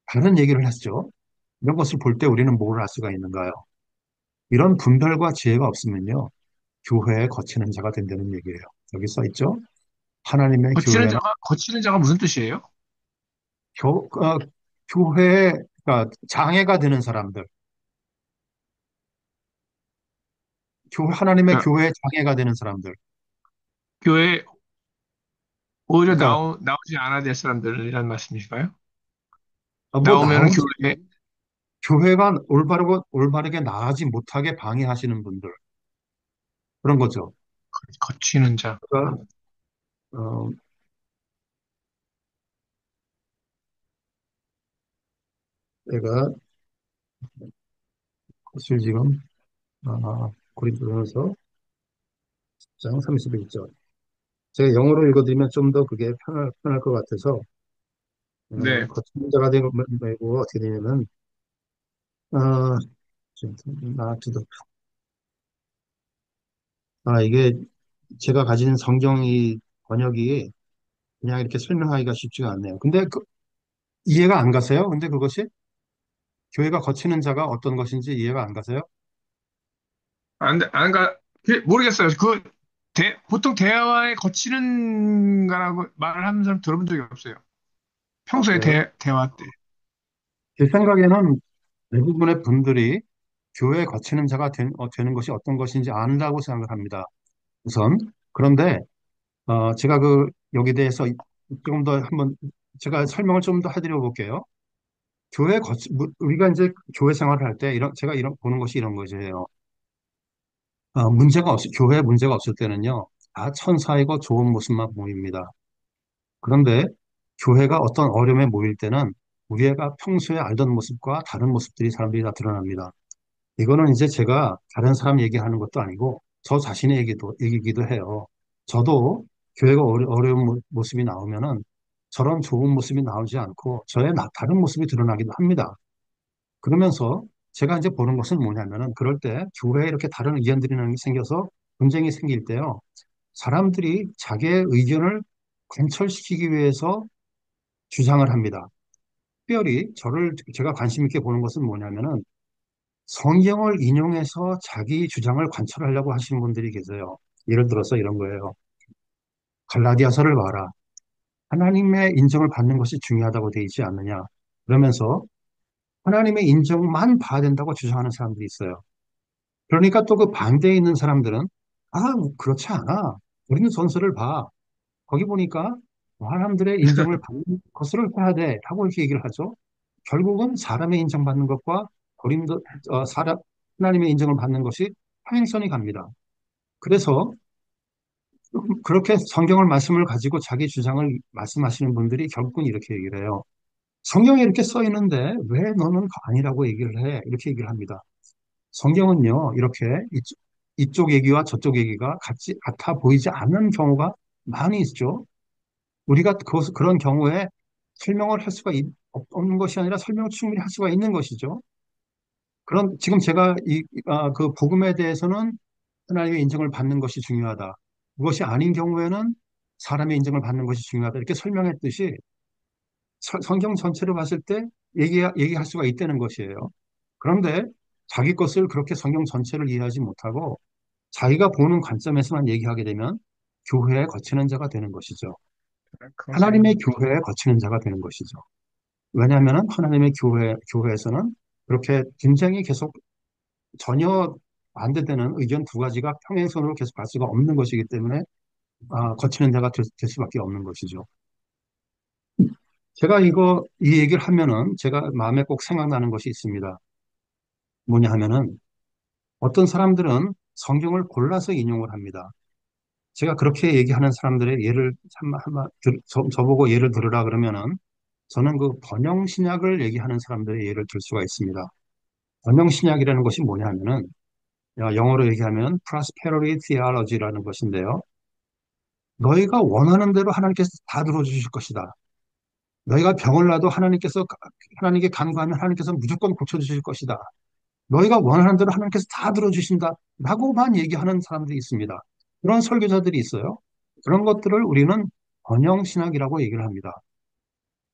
다른 얘기를 했죠. 이런 것을 볼 때 우리는 뭘 알 수가 있는가요? 이런 분별과 지혜가 없으면요, 교회에 거치는 자가 된다는 얘기예요. 여기 써 있죠? 하나님의 교회는 거치는 자가 무슨 뜻이에요? 교, 어, 교회에 장애가 되는 사람들, 하나님의 그러니까 교회에 장애가 되는 사람들. 교회 오히려 그러니까 나오지 않아야 될 사람들이란 말씀이실까요? 뭐 나오면 나오지 교회에 교회가 올바르게 나가지 못하게 방해하시는 분들 그런 거죠. 거치는 자. 그러니까 어, 내가 사실 지금 고린도전서 10장 31절 제가 영어로 읽어드리면 좀 더 그게 편할 것 같아서 네. 거친 자가 되고 어떻게 되냐면 어, 좀, 나도 이게 제가 가진 성경이 번역이 그냥 이렇게 설명하기가 쉽지가 않네요. 근데 이해가 안 가세요? 근데 그것이 교회가 거치는 자가 어떤 것인지 이해가 안 가세요? 모르겠어요. 보통 대화에 거치는 거라고 말을 하는 사람 들어본 적이 없어요. 평소에 그래요? 대화 때. 제 생각에는 대부분의 분들이 교회에 거치는 자가 되는 것이 어떤 것인지 안다고 생각을 합니다. 우선. 그런데, 제가 여기 대해서 조금 더 한번, 제가 설명을 좀 더 해드려 볼게요. 우리가 이제 교회 생활을 할 때, 제가 보는 것이 이런 거죠. 교회에 문제가 없을 때는요, 다 천사이고 좋은 모습만 보입니다. 그런데 교회가 어떤 어려움에 모일 때는 우리가 평소에 알던 모습과 다른 모습들이 사람들이 다 드러납니다. 이거는 이제 제가 다른 사람 얘기하는 것도 아니고 저 자신의 얘기기도 해요. 저도 교회가 어려운 모습이 나오면은 저런 좋은 모습이 나오지 않고 저의 다른 모습이 드러나기도 합니다. 그러면서 제가 이제 보는 것은 뭐냐면은 그럴 때 교회에 이렇게 다른 의견들이 생겨서 분쟁이 생길 때요. 사람들이 자기의 의견을 관철시키기 위해서 주장을 합니다. 특별히 제가 관심 있게 보는 것은 뭐냐면은 성경을 인용해서 자기 주장을 관철하려고 하시는 분들이 계세요. 예를 들어서 이런 거예요. 갈라디아서를 봐라. 하나님의 인정을 받는 것이 중요하다고 되어 있지 않느냐. 그러면서 하나님의 인정만 봐야 된다고 주장하는 사람들이 있어요. 그러니까 또 그 반대에 있는 사람들은 그렇지 않아. 우리는 전서를 봐. 거기 보니까 사람들의 인정을 받는 것을 해야 돼. 라고 이렇게 얘기를 하죠. 결국은 사람의 인정받는 것과 고린도 하나님의 인정을 받는 것이 평행선이 갑니다. 그래서 그렇게 성경을 말씀을 가지고 자기 주장을 말씀하시는 분들이 결국은 이렇게 얘기를 해요. 성경에 이렇게 써 있는데 왜 너는 아니라고 얘기를 해? 이렇게 얘기를 합니다. 성경은요, 이렇게 이쪽 얘기와 저쪽 얘기가 같아 보이지 않는 경우가 많이 있죠. 우리가 그런 경우에 설명을 할 수가 없는 것이 아니라 설명을 충분히 할 수가 있는 것이죠. 지금 제가 그 복음에 대해서는 하나님의 인정을 받는 것이 중요하다. 그것이 아닌 경우에는 사람의 인정을 받는 것이 중요하다. 이렇게 설명했듯이 성경 전체를 봤을 때 얘기할 수가 있다는 것이에요. 그런데 자기 것을 그렇게 성경 전체를 이해하지 못하고 자기가 보는 관점에서만 얘기하게 되면 교회에 거치는 자가 되는 것이죠. 그런 수 있는 하나님의 것 같아요. 교회에 거치는 자가 되는 것이죠. 왜냐하면 하나님의 교회에서는 그렇게 분쟁이 계속 전혀 반대되는 의견 두 가지가 평행선으로 계속 갈 수가 없는 것이기 때문에 거치는 자가 될 수밖에 없는 것이죠. 제가 이 얘기를 하면은 제가 마음에 꼭 생각나는 것이 있습니다. 뭐냐 하면은 어떤 사람들은 성경을 골라서 인용을 합니다. 제가 그렇게 얘기하는 사람들의 예를 저보고 예를 들으라 그러면은 저는 그 번영신약을 얘기하는 사람들의 예를 들 수가 있습니다. 번영신약이라는 것이 뭐냐 하면은 영어로 얘기하면 prosperity theology라는 것인데요. 너희가 원하는 대로 하나님께서 다 들어주실 것이다. 너희가 병을 놔도 하나님께 간구하면 하나님께서 무조건 고쳐주실 것이다. 너희가 원하는 대로 하나님께서 다 들어주신다. 라고만 얘기하는 사람들이 있습니다. 그런 설교자들이 있어요. 그런 것들을 우리는 번영신학이라고 얘기를 합니다.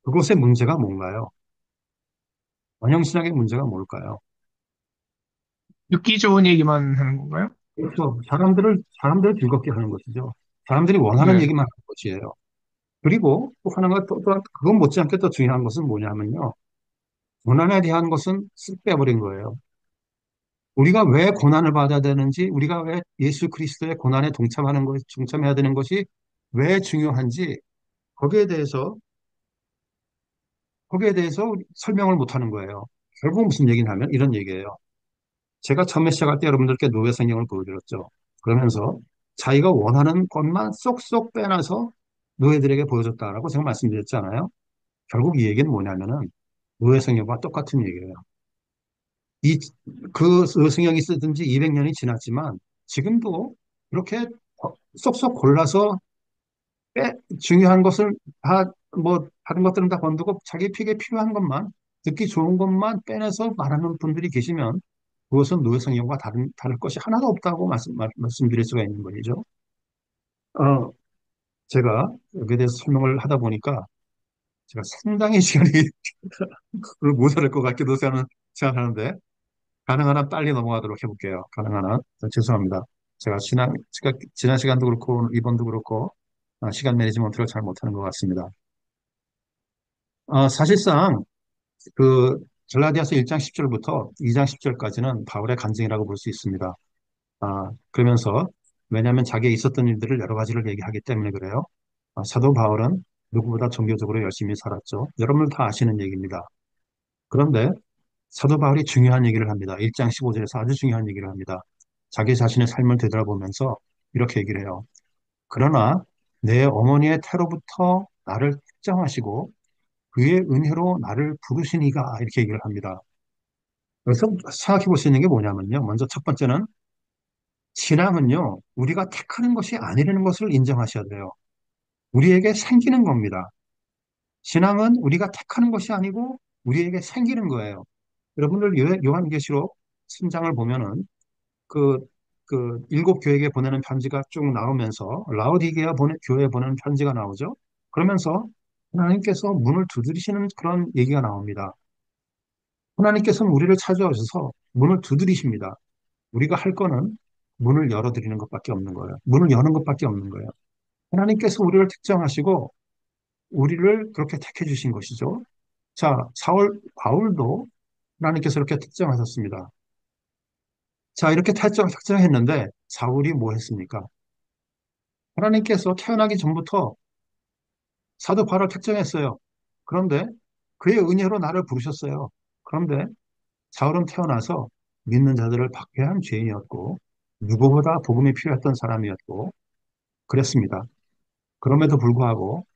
그것의 문제가 뭔가요? 번영신학의 문제가 뭘까요? 듣기 좋은 얘기만 하는 건가요? 그렇죠. 사람들을 즐겁게 하는 것이죠. 사람들이 원하는 네. 얘기만 하는 것이에요. 그리고 또 하나가 그건 못지않게 더 중요한 것은 뭐냐면요. 고난에 대한 것은 쓱 빼버린 거예요. 우리가 왜 고난을 받아야 되는지, 우리가 왜 예수 그리스도의 고난에 동참해야 되는 것이 왜 중요한지, 거기에 대해서, 설명을 못 하는 거예요. 결국 무슨 얘기냐면 이런 얘기예요. 제가 처음에 시작할 때 여러분들께 노예 성경을 보여드렸죠. 그러면서 자기가 원하는 것만 쏙쏙 빼놔서 노예들에게 보여줬다라고 제가 말씀드렸잖아요. 결국 이 얘기는 뭐냐면은 노예 성경과 똑같은 얘기예요. 이, 그 성경이 쓰든 지 200년이 지났지만 지금도 이렇게 쏙쏙 골라서 중요한 것을 다, 뭐, 다른 것들은 다 건두고 자기 픽에 필요한 것만, 듣기 좋은 것만 빼내서 말하는 분들이 계시면 그것은 노예 성경과 다를 것이 하나도 없다고 말씀드릴 수가 있는 거죠. 어, 제가 여기에 대해서 설명을 하다 보니까 제가 상당히 시간이 모자랄 것 같기도 생각하는데 가능한 한 빨리 넘어가도록 해볼게요. 가능한 한. 죄송합니다. 제가 지난 시간도 그렇고 이번도 그렇고 시간 매니지먼트를 잘 못하는 것 같습니다. 사실상 그 갈라디아서 1장 10절부터 2장 10절까지는 바울의 간증이라고 볼 수 있습니다. 그러면서 왜냐하면 자기에 있었던 일들을 여러 가지를 얘기하기 때문에 그래요. 사도 바울은 누구보다 종교적으로 열심히 살았죠. 여러분 다 아시는 얘기입니다. 그런데 사도 바울이 중요한 얘기를 합니다. 1장 15절에서 아주 중요한 얘기를 합니다. 자기 자신의 삶을 되돌아보면서 이렇게 얘기를 해요. 그러나 내 어머니의 태로부터 나를 특정하시고 그의 은혜로 나를 부르시니가 이렇게 얘기를 합니다. 그래서 생각해 볼 수 있는 게 뭐냐면요. 먼저 첫 번째는 신앙은요, 우리가 택하는 것이 아니라는 것을 인정하셔야 돼요. 우리에게 생기는 겁니다. 신앙은 우리가 택하는 것이 아니고 우리에게 생기는 거예요. 여러분들 요한계시록 3장을 보면은 그, 일곱 교회에 보내는 편지가 쭉 나오면서 라오디게아 교회에 보내는 편지가 나오죠. 그러면서 하나님께서 문을 두드리시는 그런 얘기가 나옵니다. 하나님께서는 우리를 찾아오셔서 문을 두드리십니다. 우리가 할 거는 문을 열어드리는 것밖에 없는 거예요. 문을 여는 것밖에 없는 거예요. 하나님께서 우리를 특정하시고 우리를 그렇게 택해 주신 것이죠. 자, 바울도 하나님께서 이렇게 특정하셨습니다. 자, 이렇게 특정했는데 사울이 뭐 했습니까? 하나님께서 태어나기 전부터 사도 바울을 특정했어요. 그런데 그의 은혜로 나를 부르셨어요. 그런데 사울은 태어나서 믿는 자들을 박해한 죄인이었고 누구보다 복음이 필요했던 사람이었고 그랬습니다. 그럼에도 불구하고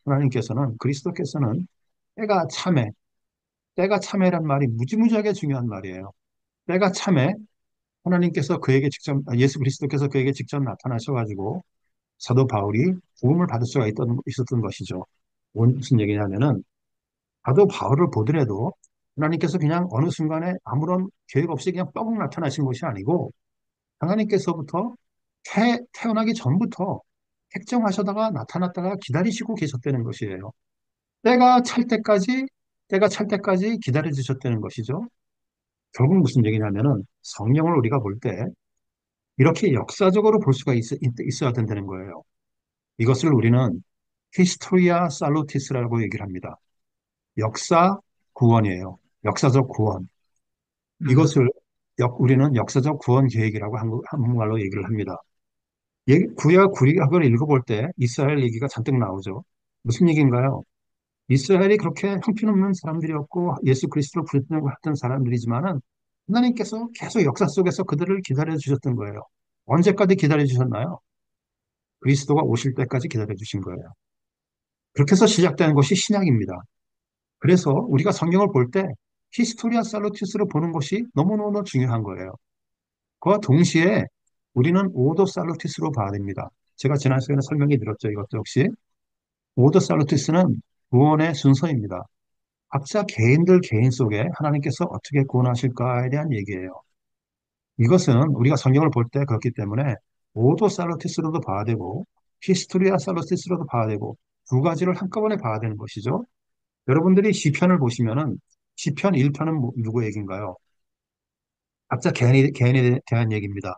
그리스도께서는 때가 참에, 때가 참에란 말이 무지무지하게 중요한 말이에요. 때가 참에 예수 그리스도께서 그에게 직접 나타나셔가지고 사도 바울이 복음을 받을 수가 있었던 것이죠. 무슨 얘기냐면은 사도 바울을 보더라도 하나님께서 그냥 어느 순간에 아무런 계획 없이 그냥 뻐국 나타나신 것이 아니고 하나님께서부터 태어나기 전부터 택정하셔다가 나타났다가 기다리시고 계셨다는 것이에요. 때가 찰 때까지, 때가 찰 때까지 기다려 주셨다는 것이죠. 결국 무슨 얘기냐면은 성령을 우리가 볼 때 이렇게 역사적으로 볼 수가 있어야 된다는 거예요. 이것을 우리는 히스토리아 살루티스라고 얘기를 합니다. 역사 구원이에요. 역사적 구원. 음. 이것을 우리는 역사적 구원 계획이라고 한국말로 얘기를 합니다. 구약을 읽어볼 때 이스라엘 얘기가 잔뜩 나오죠. 무슨 얘기인가요? 이스라엘이 그렇게 형편없는 사람들이었고 예수 그리스도를 부르려고 했던 사람들이지만은 하나님께서 계속 역사 속에서 그들을 기다려 주셨던 거예요. 언제까지 기다려 주셨나요? 그리스도가 오실 때까지 기다려 주신 거예요. 그렇게 해서 시작되는 것이 신약입니다. 그래서 우리가 성경을 볼 때 히스토리아 살루티스로 보는 것이 너무너무 중요한 거예요. 그와 동시에 우리는 오도 살루티스로 봐야 됩니다. 제가 지난 시간에 설명해 드렸죠. 이것도 역시 오더 살루티스는 구원의 순서입니다. 각자 개인들 개인 속에 하나님께서 어떻게 구원하실까에 대한 얘기예요. 이것은 우리가 성경을 볼 때 그렇기 때문에 오도 살루티스로도 봐야 되고 히스토리아 살루티스로도 봐야 되고 두 가지를 한꺼번에 봐야 되는 것이죠. 여러분들이 시편을 보시면은 시편 1편은 누구 얘기인가요? 각자 개인에 대한 얘기입니다.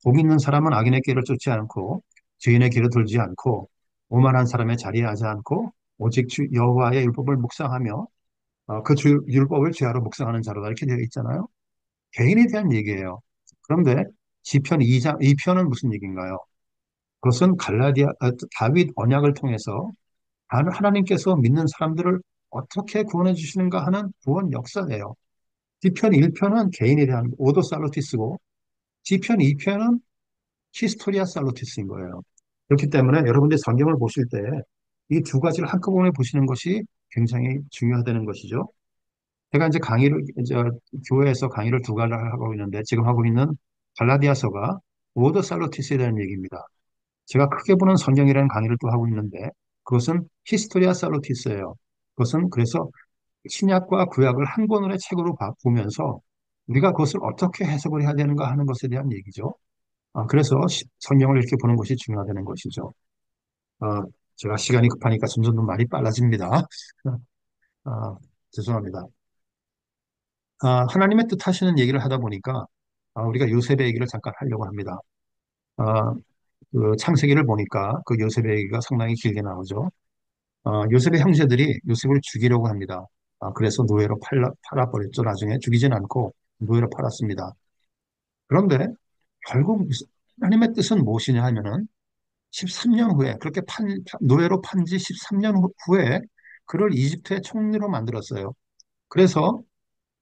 복 있는 사람은 악인의 길을 쫓지 않고 죄인의 길을 돌지 않고 오만한 사람의 자리에 하지 않고 오직 여호와의 율법을 묵상하며 율법을 죄하러 묵상하는 자로다 이렇게 되어 있잖아요. 개인에 대한 얘기예요. 그런데 시편 2장 2편은 무슨 얘기인가요? 그것은 다윗 언약을 통해서 하나님께서 믿는 사람들을 어떻게 구원해 주시는가 하는 구원 역사예요. 시편 1편은 개인에 대한 오도 살루티스고 시편 2편은 히스토리아 살루티스인 거예요. 그렇기 때문에 여러분들이 성경을 보실 때 이 두 가지를 한꺼번에 보시는 것이 굉장히 중요하다는 것이죠. 제가 이제 이제 교회에서 강의를 두 가지를 하고 있는데 지금 하고 있는 갈라디아서가 오더 살루티스에 대한 얘기입니다. 제가 크게 보는 성경이라는 강의를 또 하고 있는데 그것은 히스토리아 살루티스예요. 그것은 그래서 신약과 구약을 한 권의 책으로 보면서 우리가 그것을 어떻게 해석을 해야 되는가 하는 것에 대한 얘기죠. 그래서 성경을 이렇게 보는 것이 중요하다는 것이죠. 아, 제가 시간이 급하니까 점점 더 말이 빨라집니다. 아, 죄송합니다. 하나님의 뜻 하시는 얘기를 하다 보니까 우리가 요셉의 얘기를 잠깐 하려고 합니다. 아, 그 창세기를 보니까 그 요셉의 얘기가 상당히 길게 나오죠. 요셉의 형제들이 요셉을 죽이려고 합니다. 그래서 노예로 팔아버렸죠. 나중에 죽이진 않고 노예로 팔았습니다. 그런데 결국 하나님의 뜻은 무엇이냐 하면은 13년 후에 그렇게 노예로 판지 13년 후에 그를 이집트의 총리로 만들었어요. 그래서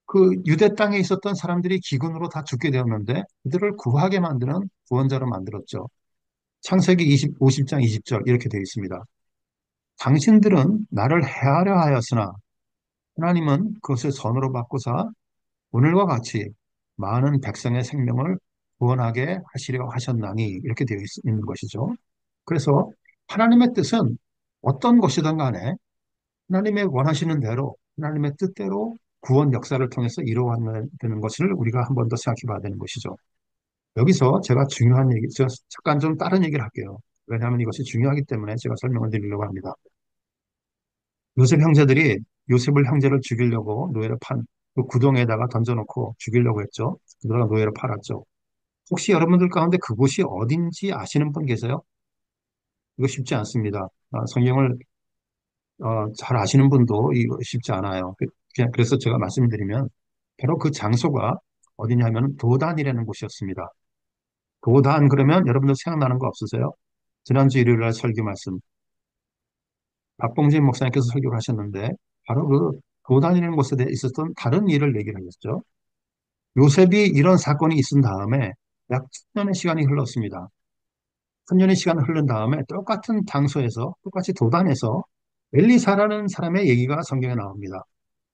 그 유대 땅에 있었던 사람들이 기근으로 다 죽게 되었는데 그들을 구하게 만드는 구원자로 만들었죠. 창세기 50장 20절 이렇게 되어 있습니다. 당신들은 나를 해하려 하였으나 하나님은 그것을 선으로 바꾸사 오늘과 같이 많은 백성의 생명을 구원하게 하시려 하셨나니 이렇게 되어 있는 것이죠. 그래서 하나님의 뜻은 어떤 것이든 간에 하나님의 원하시는 대로 하나님의 뜻대로 구원 역사를 통해서 이루어가는 것을 우리가 한 번 더 생각해 봐야 되는 것이죠. 여기서 제가 중요한 얘기, 제가 잠깐 좀 다른 얘기를 할게요. 왜냐하면 이것이 중요하기 때문에 제가 설명을 드리려고 합니다. 요셉 형제들이 요셉을 형제를 죽이려고 노예를 그 구덩이에다가 던져놓고 죽이려고 했죠. 그러다가 노예를 팔았죠. 혹시 여러분들 가운데 그곳이 어딘지 아시는 분 계세요? 이거 쉽지 않습니다. 성경을 잘 아시는 분도 이거 쉽지 않아요. 그래서 제가 말씀드리면 바로 그 장소가 어디냐면 도단이라는 곳이었습니다. 도단 그러면 여러분들 생각나는 거 없으세요? 지난주 일요일 날 설교 말씀 박봉진 목사님께서 설교를 하셨는데 바로 그 도단이라는 곳에 대해 있었던 다른 일을 얘기를 하셨죠. 요셉이 이런 사건이 있은 다음에 약 10년의 시간이 흘렀습니다. 10년의 시간이 흐른 다음에 똑같은 장소에서 똑같이 도단에서 엘리사라는 사람의 얘기가 성경에 나옵니다.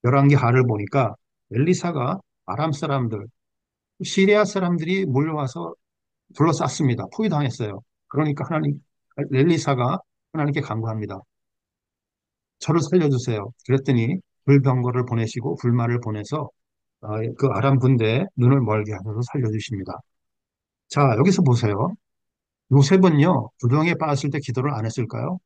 열왕기 하를 보니까 엘리사가 아람 사람들, 시리아 사람들이 몰려와서 둘러쌌습니다. 포위당했어요. 그러니까 엘리사가 하나님께 간구합니다. 저를 살려주세요. 그랬더니 불병거를 보내시고 불말을 보내서 그 아람 군대에 눈을 멀게 하셔서 살려주십니다. 자, 여기서 보세요. 요셉은요, 부정에 빠졌을 때 기도를 안 했을까요?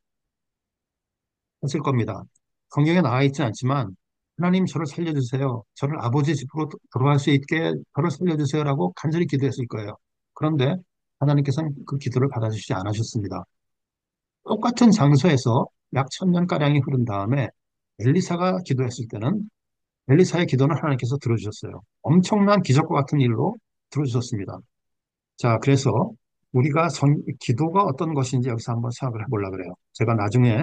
했을 겁니다. 성경에 나와 있지는 않지만 하나님 저를 살려주세요. 저를 아버지 집으로 돌아갈 수 있게 저를 살려주세요라고 간절히 기도했을 거예요. 그런데 하나님께서는 그 기도를 받아주시지 않으셨습니다. 똑같은 장소에서 약 1000년가량이 흐른 다음에 엘리사가 기도했을 때는 엘리사의 기도는 하나님께서 들어주셨어요. 엄청난 기적과 같은 일로 들어주셨습니다. 자, 그래서 우리가 기도가 어떤 것인지 여기서 한번 생각을 해보려고 그래요. 제가 나중에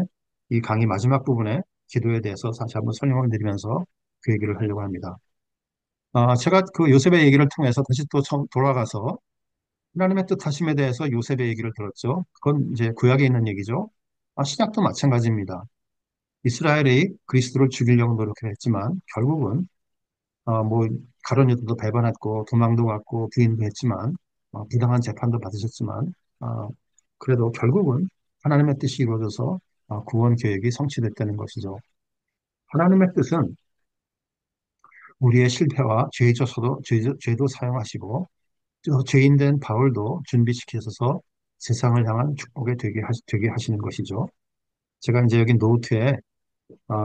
이 강의 마지막 부분에 기도에 대해서 다시 한번 설명을 드리면서 그 얘기를 하려고 합니다. 제가 그 요셉의 얘기를 통해서 다시 또 돌아가서 하나님의 뜻하심에 대해서 요셉의 얘기를 들었죠. 그건 이제 구약에 있는 얘기죠. 신약도 마찬가지입니다. 이스라엘이 그리스도를 죽이려고 노력을 했지만 결국은 뭐 가룟 유다도 배반했고 도망도 갔고 부인도 했지만 부당한 재판도 받으셨지만 어, 그래도 결국은 하나님의 뜻이 이루어져서 구원 계획이 성취됐다는 것이죠. 하나님의 뜻은 우리의 실패와 죄도 사용하시고 또 죄인된 바울도 준비시키셔서 세상을 향한 축복에 되게 하시는 것이죠. 제가 이제 여기 노트에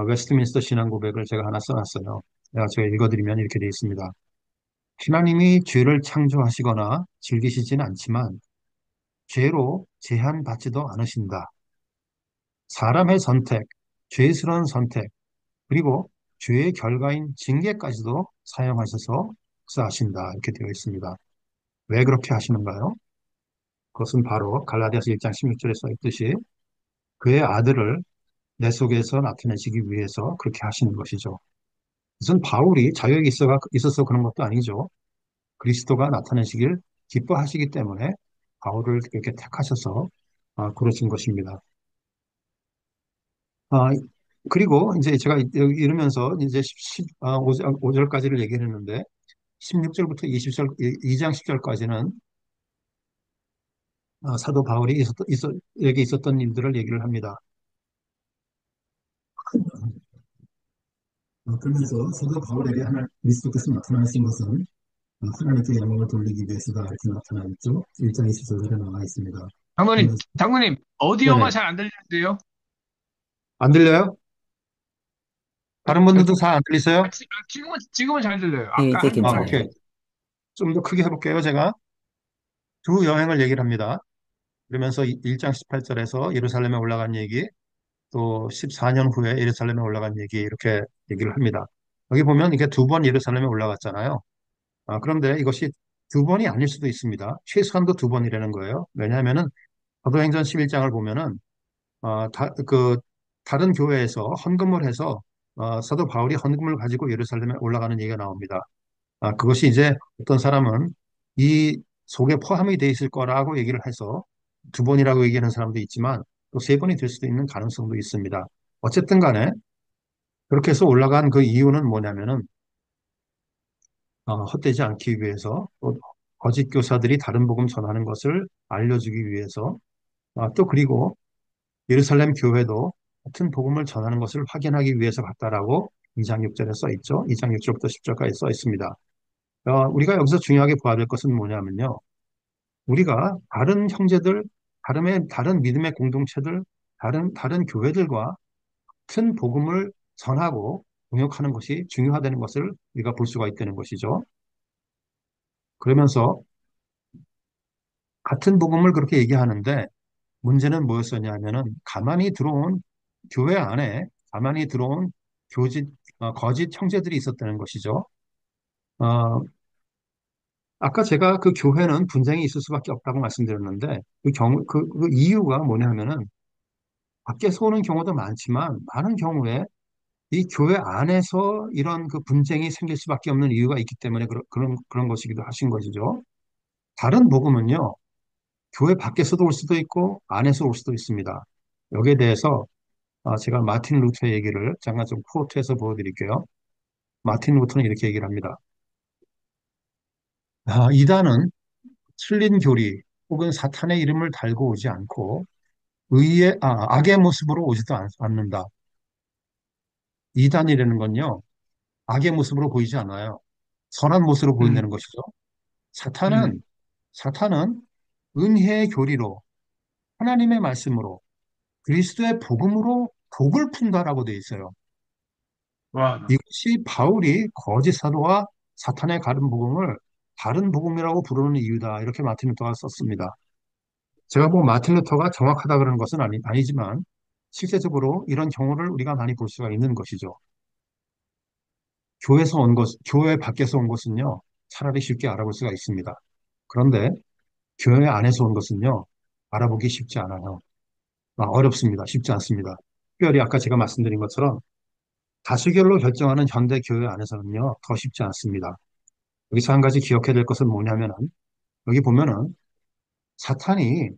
웨스트민스터 신앙 고백을 제가 하나 써놨어요. 제가 읽어드리면 이렇게 되어 있습니다. 하나님이 죄를 창조하시거나 즐기시지는 않지만 죄로 제한받지도 않으신다. 사람의 선택, 죄스러운 선택, 그리고 죄의 결과인 징계까지도 사용하셔서 역사하신다. 이렇게 되어 있습니다. 왜 그렇게 하시는가요? 그것은 바로 갈라디아서 1장 16절에 써 있듯이 그의 아들을 내 속에서 나타내시기 위해서 그렇게 하시는 것이죠. 무슨 바울이 자격이 있어서 그런 것도 아니죠. 그리스도가 나타내시길 기뻐하시기 때문에 바울을 그렇게 택하셔서 그러신 것입니다. 아, 그리고 이제 제가 이러면서 이제 5절까지를 얘기를 했는데 16절부터 20절, 2장 10절까지는 사도 바울이 여기 있었던 일들을 얘기를 합니다. 그러면서 사도 바울에게 그리스도께서 나타나신 것은 하나님께 영광을 돌리기 위해서다 이렇게 나타나 있죠. 1장 20절에 나와 있습니다. 장로님, 오디오가 네네. 잘 안 들리는데요? 안 들려요? 다른 잘 분들도 들, 잘 안 들리세요? 지금은 잘 들려요. 네, 아까 이제 한 번만. 괜찮아요. 오케이. 좀 더 크게 해볼게요. 제가 두 여행을 얘기를 합니다. 그러면서 1장 18절에서 예루살렘에 올라간 얘기, 또 14년 후에 예루살렘에 올라간 얘기, 이렇게 얘기를 합니다. 여기 보면 이게 두 번 예루살렘에 올라갔잖아요. 그런데 이것이 두 번이 아닐 수도 있습니다. 최소한도 두 번이라는 거예요. 왜냐하면은 사도행전 11장을 보면은 다른 교회에서 헌금을 해서 사도 바울이 헌금을 가지고 예루살렘에 올라가는 얘기가 나옵니다. 그것이 이제 어떤 사람은 이 속에 포함이 돼 있을 거라고 얘기를 해서 두 번이라고 얘기하는 사람도 있지만 또 세 번이 될 수도 있는 가능성도 있습니다. 어쨌든 간에 그렇게 해서 올라간 그 이유는 뭐냐면은 헛되지 않기 위해서 또 거짓 교사들이 다른 복음 전하는 것을 알려주기 위해서 또 그리고 예루살렘 교회도 같은 복음을 전하는 것을 확인하기 위해서 갔다라고 2장 6절에 써 있죠. 2장 6절부터 10절까지 써 있습니다. 우리가 여기서 중요하게 봐야 될 것은 뭐냐면요. 우리가 다른 형제들, 다른 믿음의 공동체들, 다른 교회들과 같은 복음을 전하고 동역하는 것이 중요하다는 것을 우리가 볼 수가 있다는 것이죠. 그러면서 같은 복음을 그렇게 얘기하는데 문제는 뭐였었냐면은 교회 안에 가만히 들어온 거짓 형제들이 있었다는 것이죠. 어, 아까 제가 그 교회는 분쟁이 있을 수밖에 없다고 말씀드렸는데 그 이유가 뭐냐면은 밖에서 오는 경우도 많지만 많은 경우에 이 교회 안에서 이런 그 분쟁이 생길 수밖에 없는 이유가 있기 때문에 그런 것이기도 하신 것이죠. 다른 복음은요, 교회 밖에서도 올 수도 있고 안에서 올 수도 있습니다. 여기에 대해서 제가 마틴 루터 얘기를 잠깐 좀 코트해서 보여드릴게요. 마틴 루터는 이렇게 얘기를 합니다. 이단은 틀린 교리 혹은 사탄의 이름을 달고 오지 않고 악의 모습으로 오지도 않는다. 이단이라는 건요, 악의 모습으로 보이지 않아요. 선한 모습으로 보인다는 음, 것이죠. 음, 사탄은, 사탄은 은혜의 교리로, 하나님의 말씀으로, 그리스도의 복음으로 복을 푼다라고 되어 있어요. 와, 이것이 바울이 거짓 사도와 사탄의 다른 복음이라고 부르는 이유다. 이렇게 마틴 루터가 썼습니다. 제가 뭐 마틴 루터가 정확하다 그러는 것은 아니지만 실제적으로 이런 경우를 우리가 많이 볼 수가 있는 것이죠. 교회 밖에서 온 것은요, 차라리 쉽게 알아볼 수가 있습니다. 그런데 교회 안에서 온 것은요, 알아보기 쉽지 않아요. 어렵습니다. 쉽지 않습니다. 특별히 아까 제가 말씀드린 것처럼 다수결로 결정하는 현대 교회 안에서는요, 더 쉽지 않습니다. 여기서 한 가지 기억해야 될 것은 뭐냐면은, 여기 보면은 사탄이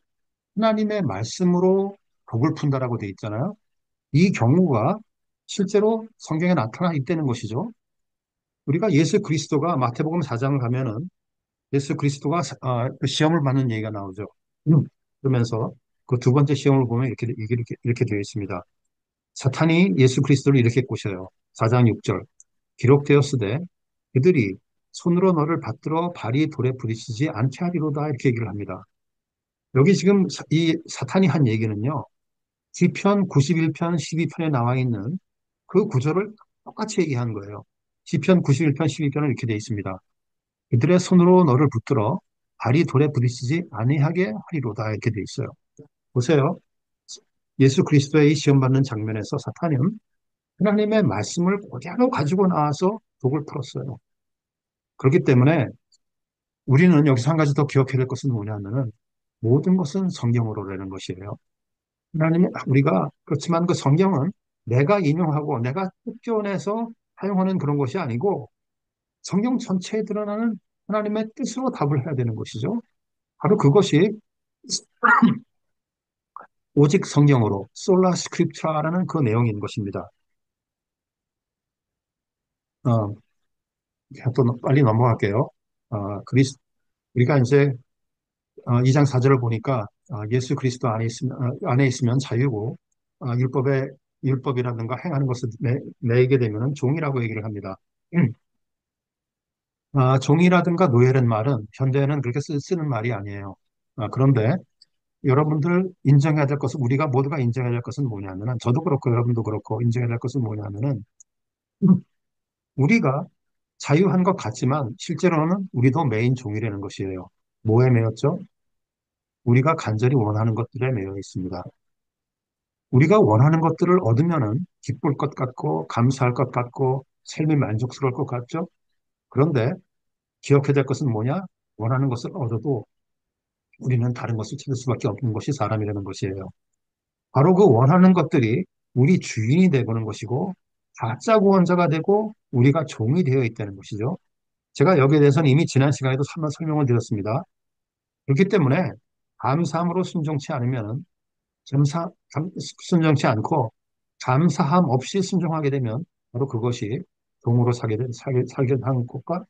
하나님의 말씀으로 복을 푼다라고 돼 있잖아요. 이 경우가 실제로 성경에 나타나 있다는 것이죠. 우리가 예수 그리스도가 마태복음 4장을 가면은 예수 그리스도가 그 시험을 받는 얘기가 나오죠. 그러면서 그 두 번째 시험을 보면 이렇게 되어 있습니다. 사탄이 예수 그리스도를 이렇게 꼬셔요. 4장 6절. 기록되었으되 그들이 손으로 너를 받들어 발이 돌에 부딪히지 않게 하리로다 이렇게 얘기를 합니다. 여기 지금 이 사탄이 한 얘기는요. 시편 91편 12편에 나와 있는 그 구절을 똑같이 얘기한 거예요. 시편 91편 12편은 이렇게 되어 있습니다. 그들의 손으로 너를 붙들어 발이 돌에 부딪히지 아니하게 하리로다 이렇게 되어 있어요. 보세요. 예수 그리스도의 이 시험받는 장면에서 사탄은 하나님의 말씀을 그대로 가지고 나와서 독을 풀었어요. 그렇기 때문에 우리는 여기서 한 가지 더 기억해야 될 것은 뭐냐면은 모든 것은 성경으로라는 것이에요. 우리가 그렇지만 그 성경은 내가 인용하고 내가 뜯겨내서 사용하는 그런 것이 아니고 성경 전체에 드러나는 하나님의 뜻으로 답을 해야 되는 것이죠. 바로 그것이 오직 성경으로 솔라 스크립트라라는 그 내용인 것입니다. 어, 또 빨리 넘어갈게요. 어, 그리스, 우리가 이제 2장 4절을 보니까 예수 그리스도 안에 있으면 자유고 율법이라든가 행하는 것을 매이게 되면 종이라고 얘기를 합니다. 종이라든가 노예라는 말은 현대에는 그렇게 쓰는 말이 아니에요. 그런데 여러분들 인정해야 될 것은 우리가 모두가 인정해야 될 것은 뭐냐면은 저도 그렇고 여러분도 그렇고 인정해야 될 것은 뭐냐면은 음, 우리가 자유한 것 같지만 실제로는 우리도 매인 종이라는 것이에요. 뭐에 매였죠? 우리가 간절히 원하는 것들에 매여 있습니다. 우리가 원하는 것들을 얻으면은 기쁠 것 같고 감사할 것 같고 삶이 만족스러울 것 같죠? 그런데 기억해야 될 것은 뭐냐? 원하는 것을 얻어도 우리는 다른 것을 찾을 수밖에 없는 것이 사람이라는 것이에요. 바로 그 원하는 것들이 우리 주인이 되고는 것이고 가짜 구원자가 되고 우리가 종이 되어 있다는 것이죠. 제가 여기에 대해서는 이미 지난 시간에도 한번 설명을 드렸습니다. 그렇기 때문에 감사함으로 순종치 않으면 순종치 않고 감사함 없이 순종하게 되면 바로 그것이 종으로 살게 하는 것과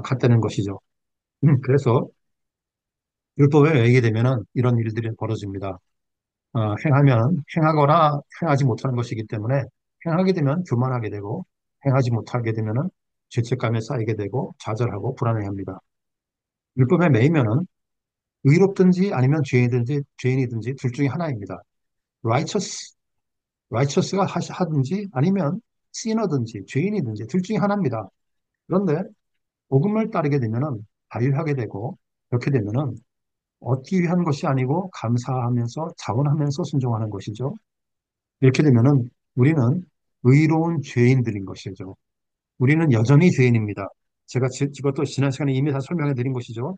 같다는 것이죠. 그래서 율법에 의하게 되면은 이런 일들이 벌어집니다. 행하거나 행하지 못하는 것이기 때문에 행하게 되면 교만하게 되고 행하지 못하게 되면은 죄책감에 쌓이게 되고 좌절하고 불안해합니다. 율법에 매이면은 의롭든지 아니면 죄인이든지 둘 중에 하나입니다. righteous, righteous가 하든지 아니면 sinner든지 죄인이든지 둘 중에 하나입니다. 그런데 복음을 따르게 되면은 자유하게 되고 그렇게 되면은 얻기 위한 것이 아니고 감사하면서 자원하면서 순종하는 것이죠. 이렇게 되면은 우리는 의로운 죄인들인 것이죠. 우리는 여전히 죄인입니다. 이것도 지난 시간에 이미 다 설명해 드린 것이죠.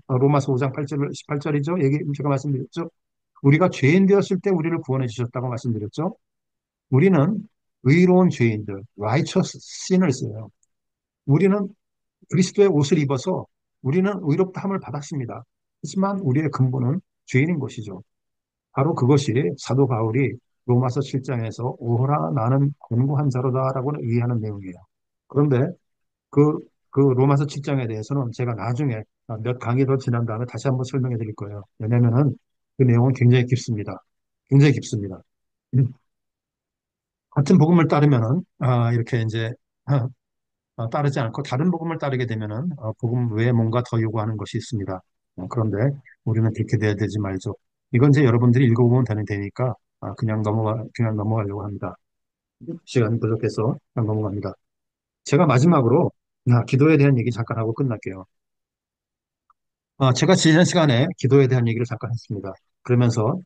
로마서 5장 8절, 18절이죠. 제가 말씀드렸죠. 우리가 죄인 되었을 때 우리를 구원해 주셨다고 말씀드렸죠. 우리는 의로운 죄인들, righteous sinners예요. 우리는 그리스도의 옷을 입어서 우리는 의롭다함을 받았습니다. 하지만 우리의 근본은 죄인인 것이죠. 바로 그것이 사도 바울이 로마서 7장에서 오호라 나는 권고한 자로다라고 얘기하는 내용이에요. 그런데 그, 그 로마서 7장에 대해서는 제가 나중에 몇 강의 더 지난 다음에 다시 한번 설명해 드릴 거예요. 왜냐면은 그 내용은 굉장히 깊습니다. 굉장히 깊습니다. 같은 복음을 따르면은, 이렇게 이제, 따르지 않고 다른 복음을 따르게 되면은, 복음 외에 뭔가 더 요구하는 것이 있습니다. 그런데 우리는 그렇게 돼야 되지 말죠. 이건 이제 여러분들이 읽어보면 되니까, 그냥 넘어가려고 합니다. 시간이 부족해서 그냥 넘어갑니다. 제가 마지막으로, 기도에 대한 얘기 잠깐 하고 끝날게요. 제가 지난 시간에 기도에 대한 얘기를 잠깐 했습니다. 그러면서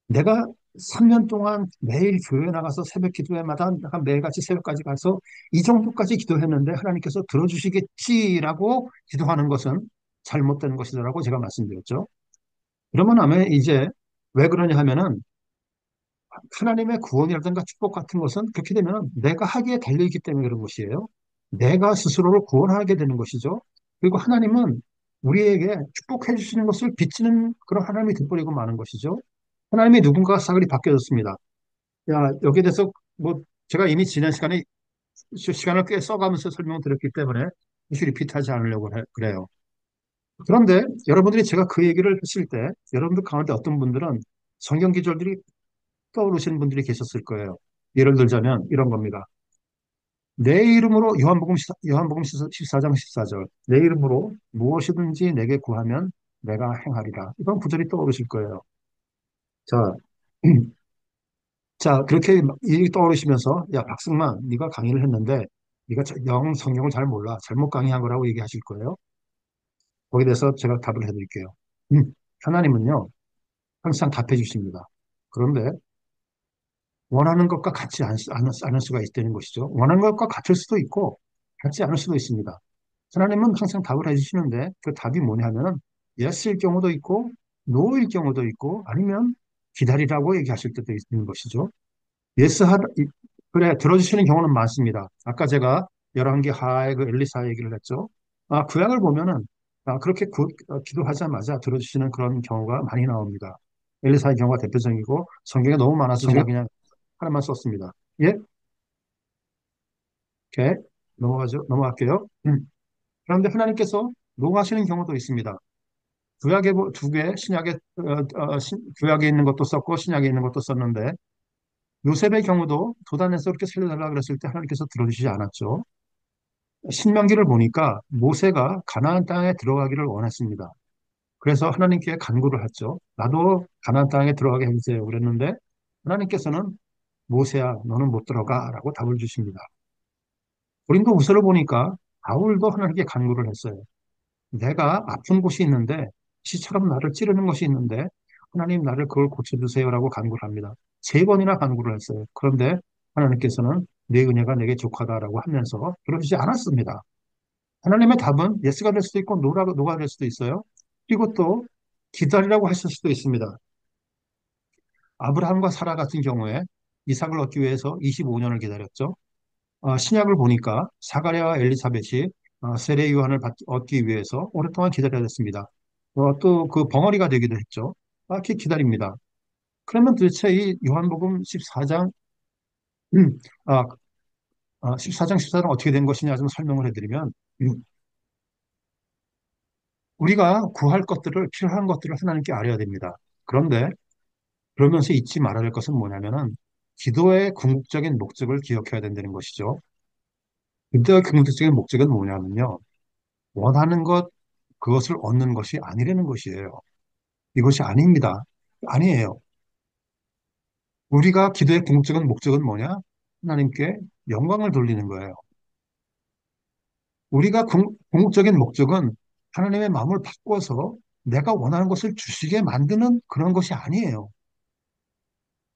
내가 3년 동안 매일 교회 나가서 새벽 기도회마다 매일같이 새벽까지 가서 이 정도까지 기도했는데 하나님께서 들어주시겠지라고 기도하는 것은 잘못된 것이라고 제가 말씀드렸죠. 그러면 아마 이제 왜 그러냐 하면은 하나님의 구원이라든가 축복 같은 것은 그렇게 되면 내가 하기에 달려있기 때문에 그런 것이에요. 내가 스스로를 구원하게 되는 것이죠. 그리고 하나님은 우리에게 축복해 주시는 것을 비치는 그런 하나님이 돼버리고 마는 것이죠. 하나님이 누군가 사글이 바뀌어졌습니다. 여기에 대해서 뭐 제가 이미 지난 시간을 꽤 써가면서 설명드렸기 때문에 다시 리피트하지 않으려고 그래요. 그런데 여러분들이 제가 그 얘기를 했을 때 여러분들 가운데 어떤 분들은 성경 기절들이 떠오르시는 분들이 계셨을 거예요. 예를 들자면 이런 겁니다. 내 이름으로 요한복음 14장 14절 내 이름으로 무엇이든지 내게 구하면 내가 행하리라. 이런 구절이 떠오르실 거예요. 자, 자 그렇게 이 떠오르시면서 야 박승만 네가 강의를 했는데 네가 영 성경을 잘 몰라 잘못 강의한 거라고 얘기하실 거예요. 거기에 대해서 제가 답을 해드릴게요. 하나님은요 항상 답해 주십니다. 그런데 원하는 것과 같지 않을 수가 있다는 것이죠. 원하는 것과 같을 수도 있고 같지 않을 수도 있습니다. 하나님은 항상 답을 해주시는데 그 답이 뭐냐면은 yes일 경우도 있고 no일 경우도 있고 아니면 기다리라고 얘기하실 때도 있는 것이죠. yes 그래 들어주시는 경우는 많습니다. 아까 제가 열왕기 하의 그 엘리사 얘기를 했죠. 구약을 보면은 그렇게 기도하자마자 들어주시는 그런 경우가 많이 나옵니다. 엘리사의 경우가 대표적이고 성경에 너무 많아서 제가 그냥 하나만 썼습니다. 예? 오케이. 넘어갈게요. 그런데 하나님께서 노하시는 경우도 있습니다. 구약에 두 개, 구약에 있는 것도 썼고 신약에 있는 것도 썼는데 요셉의 경우도 도단에서 그렇게 살려달라 그랬을 때 하나님께서 들어주시지 않았죠. 신명기를 보니까 모세가 가나안 땅에 들어가기를 원했습니다. 그래서 하나님께 간구를 했죠. 나도 가나안 땅에 들어가게 해주세요. 그랬는데 하나님께서는 모세야, 너는 못 들어가라고 답을 주십니다. 고린도 후서를 보니까 바울도 하나님께 간구를 했어요. 내가 아픈 곳이 있는데 시처럼 나를 찌르는 것이 있는데 하나님 나를 그걸 고쳐주세요라고 간구를 합니다. 세 번이나 간구를 했어요. 그런데 하나님께서는 내 은혜가 내게 족하다라고 하면서 그러지 않았습니다. 하나님의 답은 예스가 될 수도 있고 노가 될 수도 있어요. 그리고 또 기다리라고 하실 수도 있습니다. 아브라함과 사라 같은 경우에 이삭을 얻기 위해서 25년을 기다렸죠. 신약을 보니까 사가랴와 엘리사벳이 세례 요한을 얻기 위해서 오랫동안 기다려야 됐습니다. 또 그 벙어리가 되기도 했죠. 기다립니다. 그러면 도대체 이 요한복음 14장, 음, 아, 14장, 14장 어떻게 된 것이냐 좀 설명을 해드리면, 우리가 구할 것들을, 필요한 것들을 하나님께 알아야 됩니다. 그런데 그러면서 잊지 말아야 될 것은 뭐냐면은 기도의 궁극적인 목적을 기억해야 된다는 것이죠. 기도의 궁극적인 목적은 뭐냐면요. 원하는 것, 그것을 얻는 것이 아니라는 것이에요. 이것이 아닙니다. 아니에요. 우리가 기도의 궁극적인 목적은 뭐냐? 하나님께 영광을 돌리는 거예요. 우리가 궁극적인 목적은 하나님의 마음을 바꿔서 내가 원하는 것을 주시게 만드는 그런 것이 아니에요.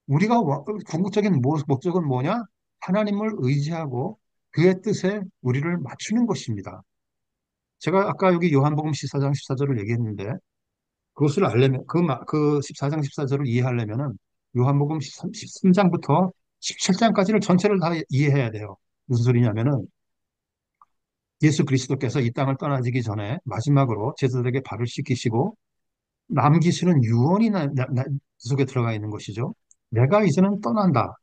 우리가 궁극적인 목적은 뭐냐? 하나님을 의지하고 그의 뜻에 우리를 맞추는 것입니다. 제가 아까 여기 요한복음 14장 14절을 얘기했는데 그것을 알려면, 그 14장 14절을 이해하려면은 요한복음 13장부터 17장까지를 전체를 다 이해해야 돼요. 무슨 소리냐면은 예수 그리스도께서 이 땅을 떠나시기 전에 마지막으로 제자들에게 발을 씻기시고 남기시는 유언이 그 속에 들어가 있는 것이죠. 내가 이제는 떠난다.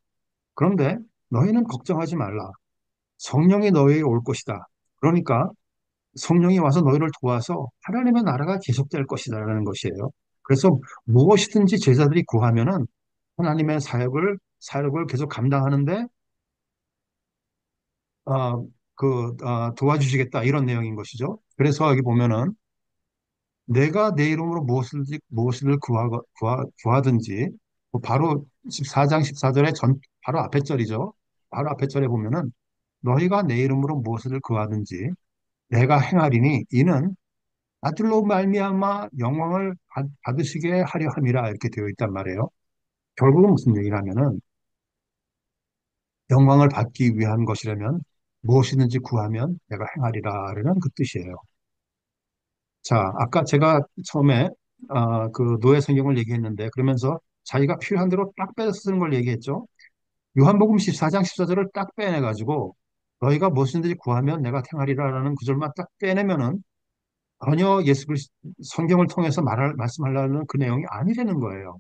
그런데 너희는 걱정하지 말라. 성령이 너희에게 올 것이다. 그러니까 성령이 와서 너희를 도와서 하나님의 나라가 계속될 것이다라는 것이에요. 그래서 무엇이든지 제자들이 구하면은 하나님의 사역을 계속 감당하는데 도와주시겠다 이런 내용인 것이죠. 그래서 여기 보면은 내가 내 이름으로 무엇을 구하든지 뭐 바로 14장 14절의 바로 앞에 절이죠. 바로 앞에 절에 보면은 너희가 내 이름으로 무엇을 구하든지 내가 행하리니 이는 아들로 말미암아 영광을 받으시게 하려 함이라 이렇게 되어 있단 말이에요. 결국은 무슨 얘기냐면은 영광을 받기 위한 것이라면 무엇이든지 구하면 내가 행하리라라는 그 뜻이에요. 자, 아까 제가 처음에 그 노예 성경을 얘기했는데 그러면서 자기가 필요한 대로 딱 빼서 쓰는 걸 얘기했죠. 요한복음 14장 14절을 딱 빼내가지고 너희가 무엇이든지 구하면 내가 행하리라라는 구절만 딱 빼내면은 전혀 성경을 통해서 말씀하려는 그 내용이 아니라는 거예요.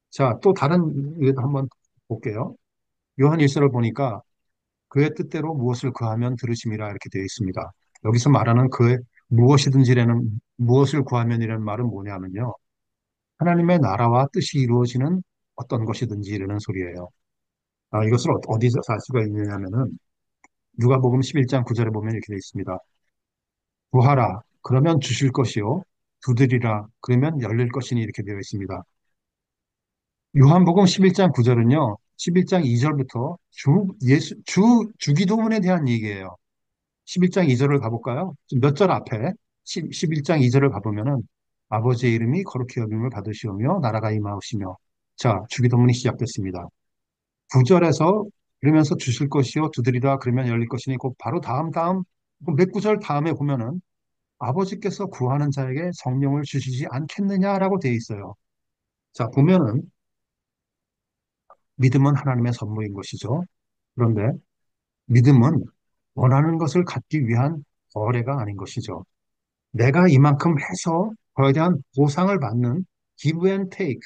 자, 또 다른 예도 한번 볼게요. 요한 1서를 보니까 그의 뜻대로 무엇을 구하면 들으심이라 이렇게 되어 있습니다. 여기서 말하는 그의 무엇이든지라는 무엇을 구하면이라는 말은 뭐냐면요. 하나님의 나라와 뜻이 이루어지는 어떤 것이든지 이러는 소리예요. 이것을 어디서 알 수가 있느냐면은 누가복음 11장 9절에 보면 이렇게 되어 있습니다. 구하라 그러면 주실 것이요 두드리라 그러면 열릴 것이니 이렇게 되어 있습니다. 요한복음 11장 9절은요. 11장 2절부터 주기도문에 대한 얘기예요. 11장 2절을 가볼까요? 몇 절 앞에 11장 2절을 가보면은 아버지의 이름이 거룩히 여김을 받으시오며 나라가 임하오시며 자, 주기도문이 시작됐습니다. 9절에서 그러면서 주실 것이요 두드리라 그러면 열릴 것이니 그 바로 몇 구절 다음에 보면은 아버지께서 구하는 자에게 성령을 주시지 않겠느냐라고 되어 있어요. 자, 보면은 믿음은 하나님의 선물인 것이죠. 그런데 믿음은 원하는 것을 갖기 위한 거래가 아닌 것이죠. 내가 이만큼 해서 그에 대한 보상을 받는 give and take,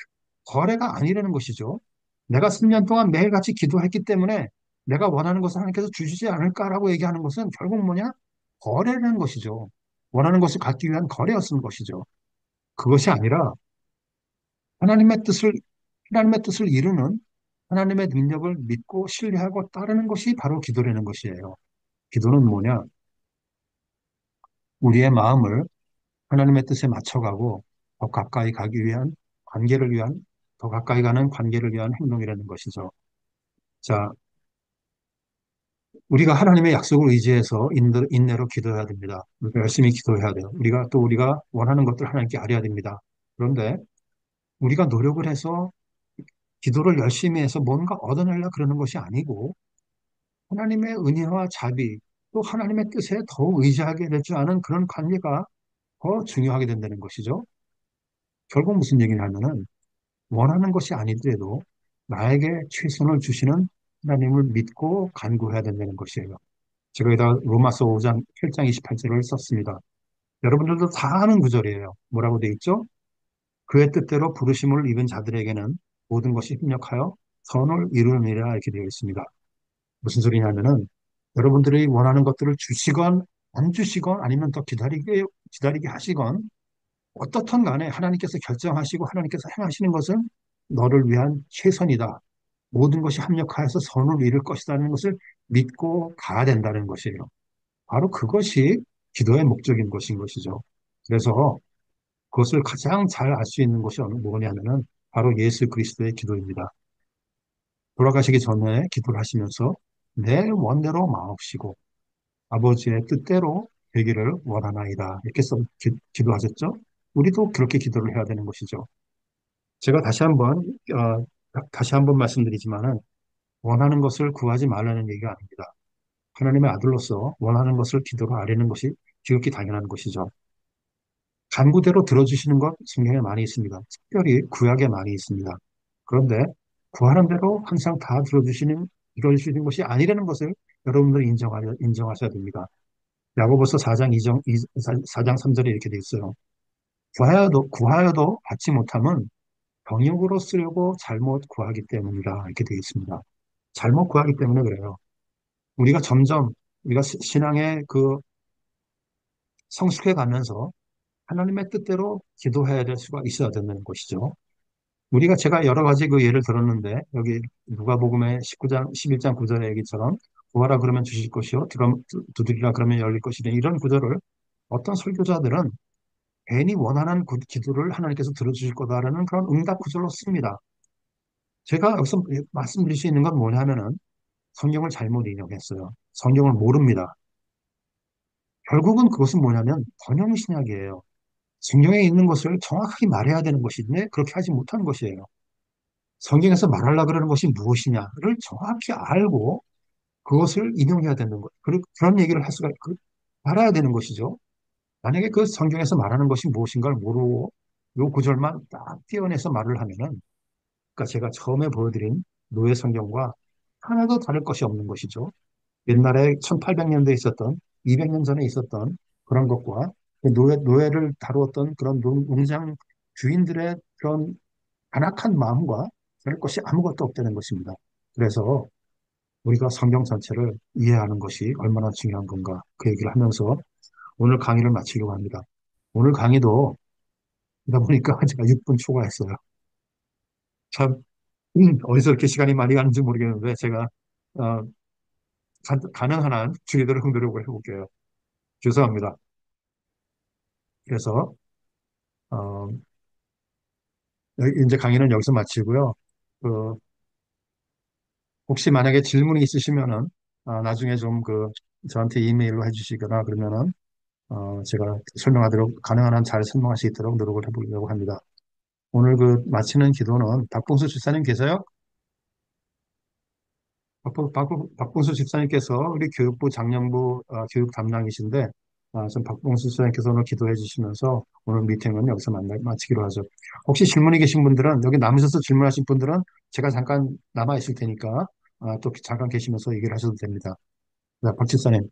거래가 아니라는 것이죠. 내가 10년 동안 매일같이 기도했기 때문에 내가 원하는 것을 하나님께서 주시지 않을까라고 얘기하는 것은 결국 뭐냐? 거래라는 것이죠. 원하는 것을 갖기 위한 거래였는 것이죠. 그것이 아니라 하나님의 뜻을, 하나님의 뜻을 이루는 하나님의 능력을 믿고 신뢰하고 따르는 것이 바로 기도라는 것이에요. 기도는 뭐냐? 우리의 마음을 하나님의 뜻에 맞춰가고 더 가까이 가기 위한 관계를 위한 더 가까이 가는 관계를 위한 행동이라는 것이죠. 자, 우리가 하나님의 약속을 의지해서 인내로 기도해야 됩니다. 우리가 열심히 기도해야 돼요. 우리가 원하는 것들 하나님께 아뢰야 됩니다. 그런데 우리가 노력을 해서 기도를 열심히 해서 뭔가 얻어내려 그러는 것이 아니고 하나님의 은혜와 자비 또 하나님의 뜻에 더 의지하게 될 줄 아는 그런 관계가 더 중요하게 된다는 것이죠. 결국 무슨 얘기냐면은 원하는 것이 아니더라도 나에게 최선을 주시는 하나님을 믿고 간구해야 된다는 것이에요. 제가 여기다 로마서 5장 8장 28절을 썼습니다. 여러분들도 다 아는 구절이에요. 뭐라고 돼 있죠? 그의 뜻대로 부르심을 입은 자들에게는 모든 것이 협력하여 선을 이루느니라 이렇게 되어 있습니다. 무슨 소리냐면은 여러분들이 원하는 것들을 주시건 안 주시건 아니면 더 기다리게 하시건 어떻든 간에 하나님께서 결정하시고 하나님께서 행하시는 것은 너를 위한 최선이다. 모든 것이 합력하여서 선을 이룰 것이라는 것을 믿고 가야 된다는 것이에요. 바로 그것이 기도의 목적인 것인 것이죠. 그래서 그것을 가장 잘 알 수 있는 것이 뭐냐면은 바로 예수 그리스도의 기도입니다. 돌아가시기 전에 기도를 하시면서 내 원대로 마옵시고 아버지의 뜻대로 되기를 원하나이다. 이렇게 기도하셨죠? 우리도 그렇게 기도를 해야 되는 것이죠. 제가 다시 한번 말씀드리지만은 원하는 것을 구하지 말라는 얘기가 아닙니다. 하나님의 아들로서 원하는 것을 기도로 아뢰는 것이 지극히 당연한 것이죠. 간구대로 들어주시는 것 성경에 많이 있습니다. 특별히 구약에 많이 있습니다. 그런데 구하는 대로 항상 다 들어주시는 것이 아니라는 것을 여러분들이 인정하셔야 됩니다. 야고보서 4장 3절에 이렇게 돼 있어요. 구하여도 받지 못함은 병역으로 쓰려고 잘못 구하기 때문이다. 이렇게 되어 있습니다. 잘못 구하기 때문에 그래요. 우리가 신앙의 그 성숙해 가면서 하나님의 뜻대로 기도해야 될 수가 있어야 된다는 것이죠. 제가 여러 가지 그 예를 들었는데, 여기 누가복음의 11장 9절의 얘기처럼, 구하라 그러면 주실 것이요, 두드리라 그러면 열릴 것이다. 이런 구절을 어떤 설교자들은 괜히 원하는 기도를 하나님께서 들어주실 거다라는 그런 응답 구절로 씁니다. 제가 여기서 말씀드릴 수 있는 건 뭐냐면은 성경을 잘못 인용했어요. 성경을 모릅니다. 결국은 그것은 뭐냐면 번영신약이에요. 성경에 있는 것을 정확하게 말해야 되는 것인데 그렇게 하지 못하는 것이에요. 성경에서 말하려고 그러는 것이 무엇이냐를 정확히 알고 그것을 인용해야 되는 것. 그리고 그런 얘기를 알아야 되는 것이죠. 만약에 그 성경에서 말하는 것이 무엇인가를 모르고 요 구절만 딱 떼어내서 말을 하면은 그러니까 제가 처음에 보여드린 노예 성경과 하나도 다를 것이 없는 것이죠. 옛날에 1800년대에 있었던 200년 전에 있었던 그런 것과 그 노예를 다루었던 그런 농장 주인들의 그런 간악한 마음과 다를 것이 아무것도 없다는 것입니다. 그래서 우리가 성경 전체를 이해하는 것이 얼마나 중요한 건가 그 얘기를 하면서 오늘 강의를 마치려고 합니다. 오늘 강의도 그러다 보니까 제가 6분 초과했어요. 참, 어디서 이렇게 시간이 많이 가는지 모르겠는데, 제가, 어, 가능한 한 주의도록 노력을 해볼게요. 죄송합니다. 그래서, 어, 이제 강의는 여기서 마치고요. 그, 혹시 만약에 질문이 있으시면은, 나중에 좀 저한테 이메일로 해주시거나 그러면은, 제가 설명하도록, 가능한 한 잘 설명할 수 있도록 노력을 해보려고 합니다. 오늘 마치는 기도는 박봉수 집사님 계세요? 박봉수 집사님께서 우리 교육부 장년부 교육 담당이신데, 좀 박봉수 집사님께서 오늘 기도해 주시면서 오늘 미팅은 여기서 마치기로 하죠. 혹시 질문이 계신 분들은, 여기 남으셔서 질문하신 분들은 제가 잠깐 남아 있을 테니까, 또 잠깐 계시면서 얘기를 하셔도 됩니다. 네, 박 집사님.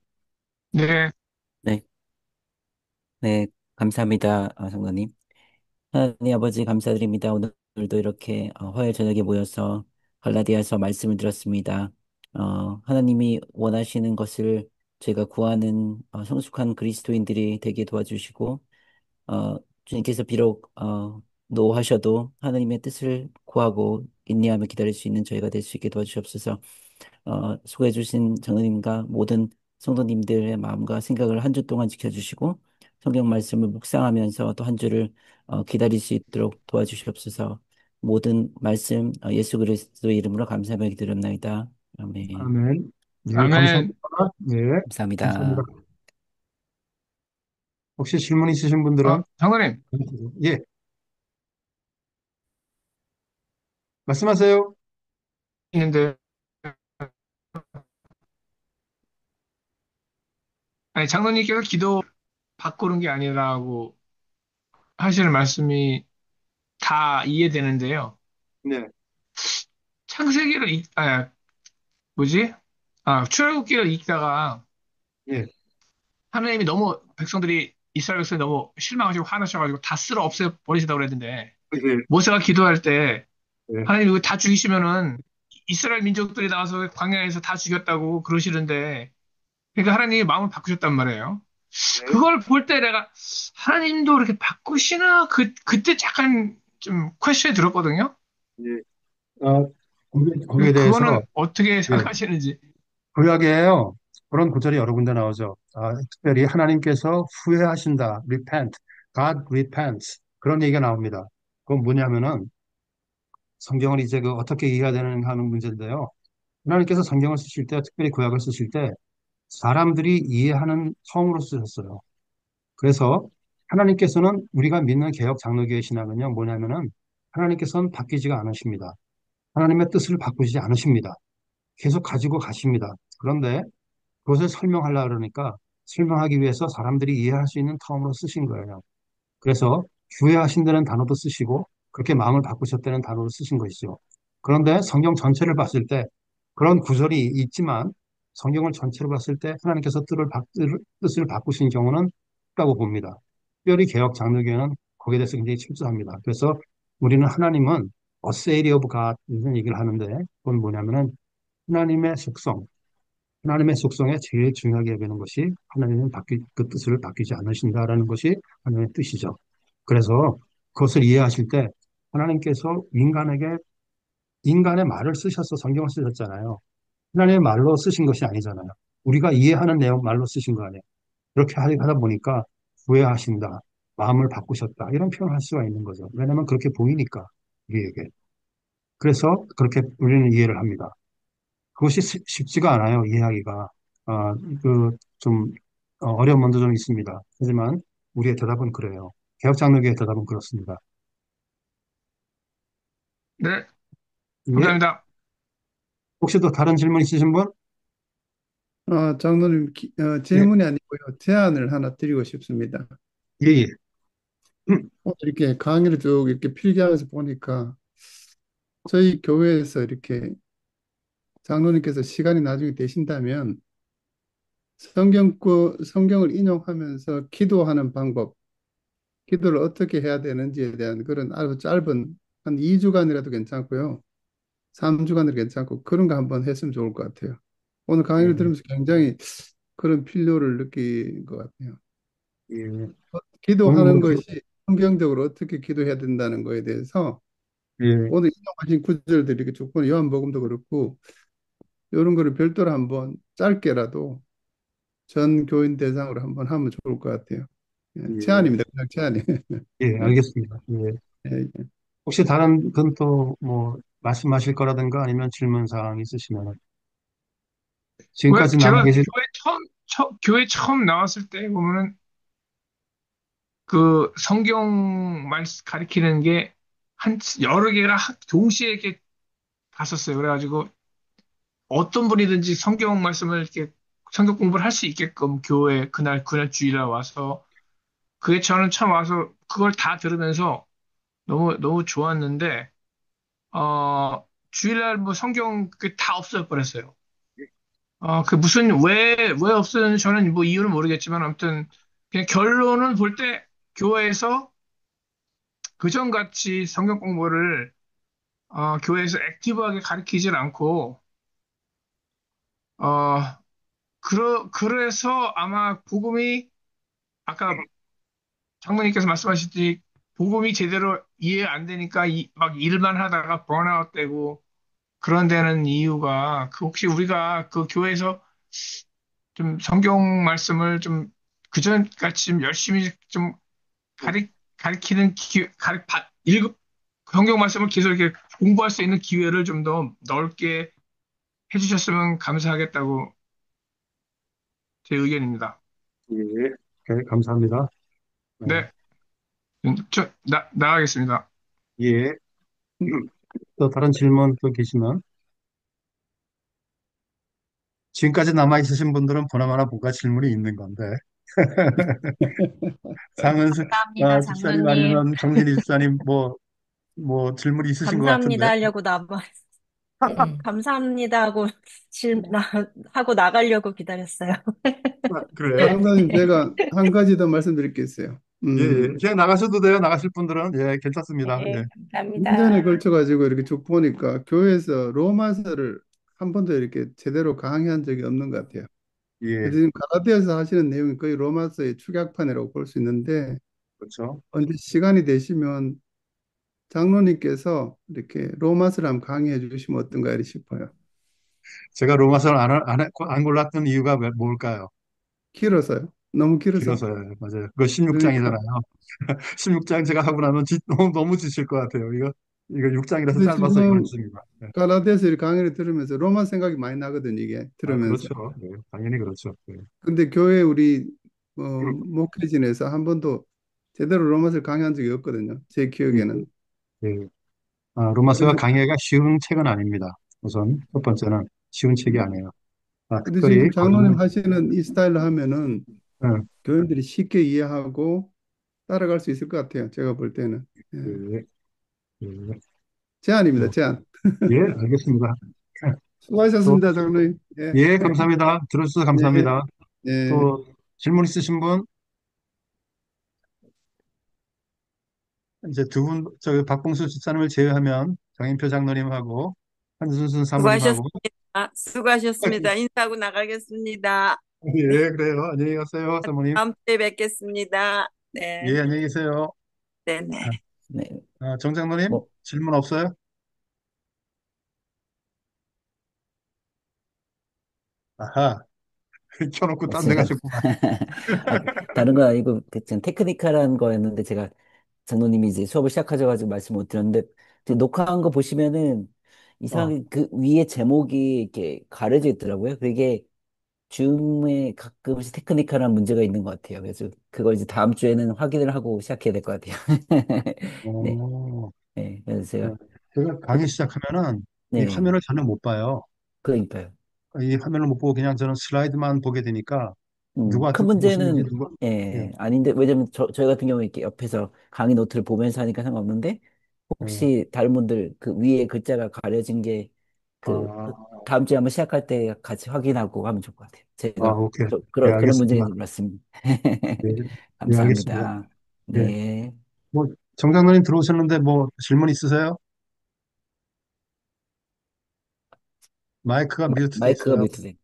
네, 네, 네, 감사합니다, 성도님. 하나님 아버지 감사드립니다. 오늘도 이렇게 화요일 저녁에 모여서 갈라디아서 말씀을 들었습니다. 하나님이 원하시는 것을 제가 구하는 성숙한 그리스도인들이 되게 도와주시고, 주님께서 비록 노하셔도 하나님의 뜻을 구하고 인내하며 기다릴 수 있는 저희가 될 수 있게 도와주시옵소서. 수고해 주신 장로님과 모든 성도님들의 마음과 생각을 한 주 동안 지켜주시고 성경 말씀을 묵상하면서 또 한 주를 기다릴 수 있도록 도와주시옵소서. 모든 말씀 예수 그리스도의 이름으로 감사하며 기도합나이다. 아멘. 아멘. 네, 아멘. 감사합니다. 네, 감사합니다. 감사합니다. 혹시 질문 있으신 분들은, 장로님, 예, 말씀하세요. 있는데, 아니, 장로님께서 기도 바꾸는 게 아니라고 하시는 말씀이 다 이해되는데요. 네, 창세기를 뭐지? 출애굽기를 읽다가 예, 하나님이 너무 백성들이 이스라엘 백성이 너무 실망하시고 화나셔가지고 다 쓸어 없애 버리시다고 그랬는데 예, 모세가 기도할 때 예, 하나님 이거 다 죽이시면은 이스라엘 민족들이 나와서 광야에서 다 죽였다고 그러시는데 그러니까 하나님이 마음을 바꾸셨단 말이에요. 예, 그걸 볼 때 내가 하나님도 이렇게 바꾸시나 그때 약간 좀 퀘스천이 들었거든요. 예. 거기에 대해서, 그거는 어떻게 예, 생각하시는지. 구약에요. 그런 구절이 여러 군데 나오죠. 특별히 하나님께서 후회하신다. repent. God repents. 그런 얘기가 나옵니다. 그건 뭐냐면은 성경을 이제 어떻게 이해해야 되는가 하는 문제인데요. 하나님께서 성경을 쓰실 때, 특별히 구약을 쓰실 때 사람들이 이해하는 처음으로 쓰셨어요. 그래서 하나님께서는 우리가 믿는 개혁 장로교의 신학은요, 뭐냐면은 하나님께서는 바뀌지가 않으십니다. 하나님의 뜻을 바꾸시지 않으십니다. 계속 가지고 가십니다. 그런데 그것을 설명하려고 그러니까 설명하기 위해서 사람들이 이해할 수 있는 터음으로 쓰신 거예요. 그래서 구애하신다는 단어도 쓰시고 그렇게 마음을 바꾸셨다는 단어를 쓰신 것이죠. 그런데 성경 전체를 봤을 때 그런 구절이 있지만 성경을 전체로 봤을 때 하나님께서 뜻을 바꾸신 경우는 없다고 봅니다. 특별히 개혁 장로교회는 거기에 대해서 굉장히 철저합니다. 그래서 우리는 하나님은 어세이리 오브 갓 이런 얘기를 하는데 그건 뭐냐면은 하나님의 속성, 하나님의 속성에 제일 중요하게 여기는 것이 하나님은 그 뜻을 바뀌지 않으신다라는 것이 하나님의 뜻이죠. 그래서 그것을 이해하실 때 하나님께서 인간의 말을 쓰셔서 성경을 쓰셨잖아요. 하나님의 말로 쓰신 것이 아니잖아요. 우리가 이해하는 내용 말로 쓰신 거 아니에요. 그렇게 하다 보니까 후회하신다, 마음을 바꾸셨다 이런 표현을 할 수가 있는 거죠. 왜냐하면 그렇게 보이니까 우리에게. 그래서 그렇게 우리는 이해를 합니다. 그것이 쉽지가 않아요, 이해하기가. 좀, 어려운 면도 좀 있습니다. 하지만 우리의 대답은 그래요. 개혁장로교의 대답은 그렇습니다. 네, 예. 감사합니다. 혹시 또 다른 질문 있으신 분? 장로님, 예, 질문이 아니고요. 제안을 하나 드리고 싶습니다. 예, 예. 오늘 이렇게 강의를 쭉 이렇게 필기하면서 보니까 저희 교회에서 이렇게 장로님께서 시간이 나중에 되신다면 성경을 인용하면서 기도하는 방법, 기도를 어떻게 해야 되는지에 대한 그런 아주 짧은 한 2주간이라도 괜찮고요. 3주간이라도 괜찮고 그런 거 한번 했으면 좋을 것 같아요. 오늘 강의를 예, 들으면서 굉장히 그런 필요를 느낀 것 같아요. 예. 오늘 기도하는 뭐, 것이 성경적으로 어떻게 기도해야 된다는 거에 대해서 예, 오늘 인용하신 구절들이 이렇게 조건 요한복음도 그렇고 이런 거를 별도로 한번 짧게라도 전 교인 대상으로 한번 하면 좋을 것 같아요. 예, 예, 제안입니다. 그냥 제안이. 예, 알겠습니다. 예. 예, 예. 혹시 다른 건 또 뭐 말씀하실 거라든가 아니면 질문 사항 있으시면 왜 지금까지 남아 제가 계신 교회 처음 나왔을 때 보면은 그 성경 말 가리키는 게 한 여러 개가 동시에 이렇게 갔었어요. 그래가지고 어떤 분이든지 성경 말씀을 이렇게 성경 공부를 할 수 있게끔 교회 그날 주일날 와서 그게 저는 처음 와서 그걸 다 들으면서 너무 좋았는데 주일날 뭐 성경 그게 다 없어져 버렸어요. 그 무슨 왜 없어졌는지 저는 뭐 이유는 모르겠지만 아무튼 그냥 결론은 볼 때 교회에서 그전같이 성경 공부를 교회에서 액티브하게 가르치질 않고 어 그래서 아마 복음이 아까 장로님께서 말씀하셨듯이 복음이 제대로 이해 안 되니까 막 일만 하다가 번아웃 되고 그런 데는 이유가 그 혹시 우리가 그 교회에서 좀 성경 말씀을 좀 그전 같이 좀 열심히 좀 가르치는 성경 말씀을 계속 이렇게 공부할 수 있는 기회를 좀 더 넓게 해주셨으면 감사하겠다고 제 의견입니다. 예, 네, 감사합니다. 네, 네, 나가겠습니다. 예. 또 다른 질문 또 계시면 지금까지 남아 있으신 분들은 보나마나 뭔가 질문이 있는 건데 상은수 감사합니다, 집사님 장로님. 아니면 정진희 집사님 뭐 질문이 있으신 것 같은데 감사합니다 하려고 감사합니다 하고 하고 나가려고 기다렸어요. 그래요? 장로님, 제가 한 가지 더 말씀드릴 게 있어요. 예, 예. 그냥 나가셔도 돼요. 나가실 분들은 예, 괜찮습니다. 네, 예, 1년에 감사합니다. 걸쳐가지고 이렇게 쭉 보니까 교회에서 로마서를 한 번도 이렇게 제대로 강의한 적이 없는 것 같아요. 예, 그래서 지금 갈라디아서 하시는 내용이 거의 로마서의 축약판이라고 볼 수 있는데 그렇죠. 언제 시간이 되시면 장로님께서 이렇게 로마서를 한번 강의해 주시면 어떤가 싶어요. 제가 로마서를 안 골랐던 이유가 뭘까요? 길어서요. 너무 길어서. 길어서요. 맞아요. 그거 그러니까 16장이잖아요. 16장 제가 하고 나면 너무 지칠 것 같아요. 이거 6장이라서 근데 짧아서 지금 그렇습니다. 네. 갈라디아서 이 강의를 들으면서 로마 생각이 많이 나거든요, 이게 들으면서. 그렇죠. 네, 당연히 그렇죠. 네. 근데 교회 우리 목회진에서 한 번도 제대로 로마서를 강의한 적이 없거든요. 제 예, 기억에는. 예. 로마서가 그래서 강의가 쉬운 책은 아닙니다. 우선 첫 번째는 쉬운 책이 아니에요. 근데 특별히 지금 장로님 하시는 이 스타일로 하면은 예, 교인들이 쉽게 이해하고 따라갈 수 있을 것 같아요. 제가 볼 때는. 예. 예, 예, 제안입니다, 뭐, 제안. 예, 알겠습니다. 또, 수고하셨습니다, 장로님. 예, 예, 감사합니다. 들어주셔서 예, 감사합니다. 예. 또 질문 있으신 분? 이제 두 분, 저기 박봉수 집사님을 제외하면 장인표 장로님하고 한순순 사모님하고 수고하셨습니다. 수고하셨습니다. 인사하고 나가겠습니다. 예, 그래요. 안녕히 가세요, 사모님. 다음 주에 뵙겠습니다. 네, 예, 안녕히 계세요. 네네. 네, 정 장로님, 뭐, 질문 없어요? 아하, 켜놓고 딴 데 없어요. 가셨구만. 아, 다른 건 아니고, 그냥 테크니컬한 거였는데, 제가 장로님이 이제 수업을 시작하셔가지고 말씀 못 드렸는데, 이제 녹화한 거 보시면은, 어, 이상하게 그 위에 제목이 이렇게 가려져 있더라고요. 그게 줌에 가끔씩 테크니컬한 문제가 있는 것 같아요. 그래서 그걸 이제 다음 주에는 확인을 하고 시작해야 될 것 같아요. 네, 어, 네. 그래서 네. 제가, 제가 강의 시작하면은 이 네, 화면을 전혀 못 봐요. 그러니까요. 이 화면을 못 보고 그냥 저는 슬라이드만 보게 되니까 큰 무슨 얘기 문제는 누가 예, 아닌데 왜냐면 저희 같은 경우에 이렇게 옆에서 강의 노트를 보면서 하니까 상관없는데 예. 혹시 다른 분들 그 위에 글자가 가려진 게 그 아, 다음 주에 한번 시작할 때 같이 확인하고 하면 좋을 것 같아요. 제가 오케이. 예, 그런 문제인 알겠습니다. 줄 몰랐습니다. 예, 예, 알겠습니다. 감사합니다. 예. 네. 뭐, 정장로님 들어오셨는데 뭐 질문 있으세요? 마이크가 뮤트돼 마이크가 있어요. 뮤트돼.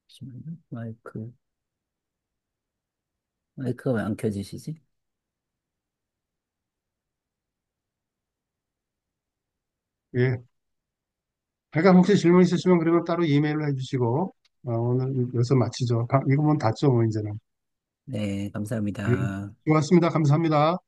잠시만요. 마이크가 왜 안 켜지시지? 예. 그러니까 혹시 질문 있으시면 그러면 따로 이메일로 해주시고, 오늘 여기서 마치죠. 이거 뭐 닫죠, 뭐, 이제는. 네, 예. 감사합니다. 좋았습니다. 감사합니다.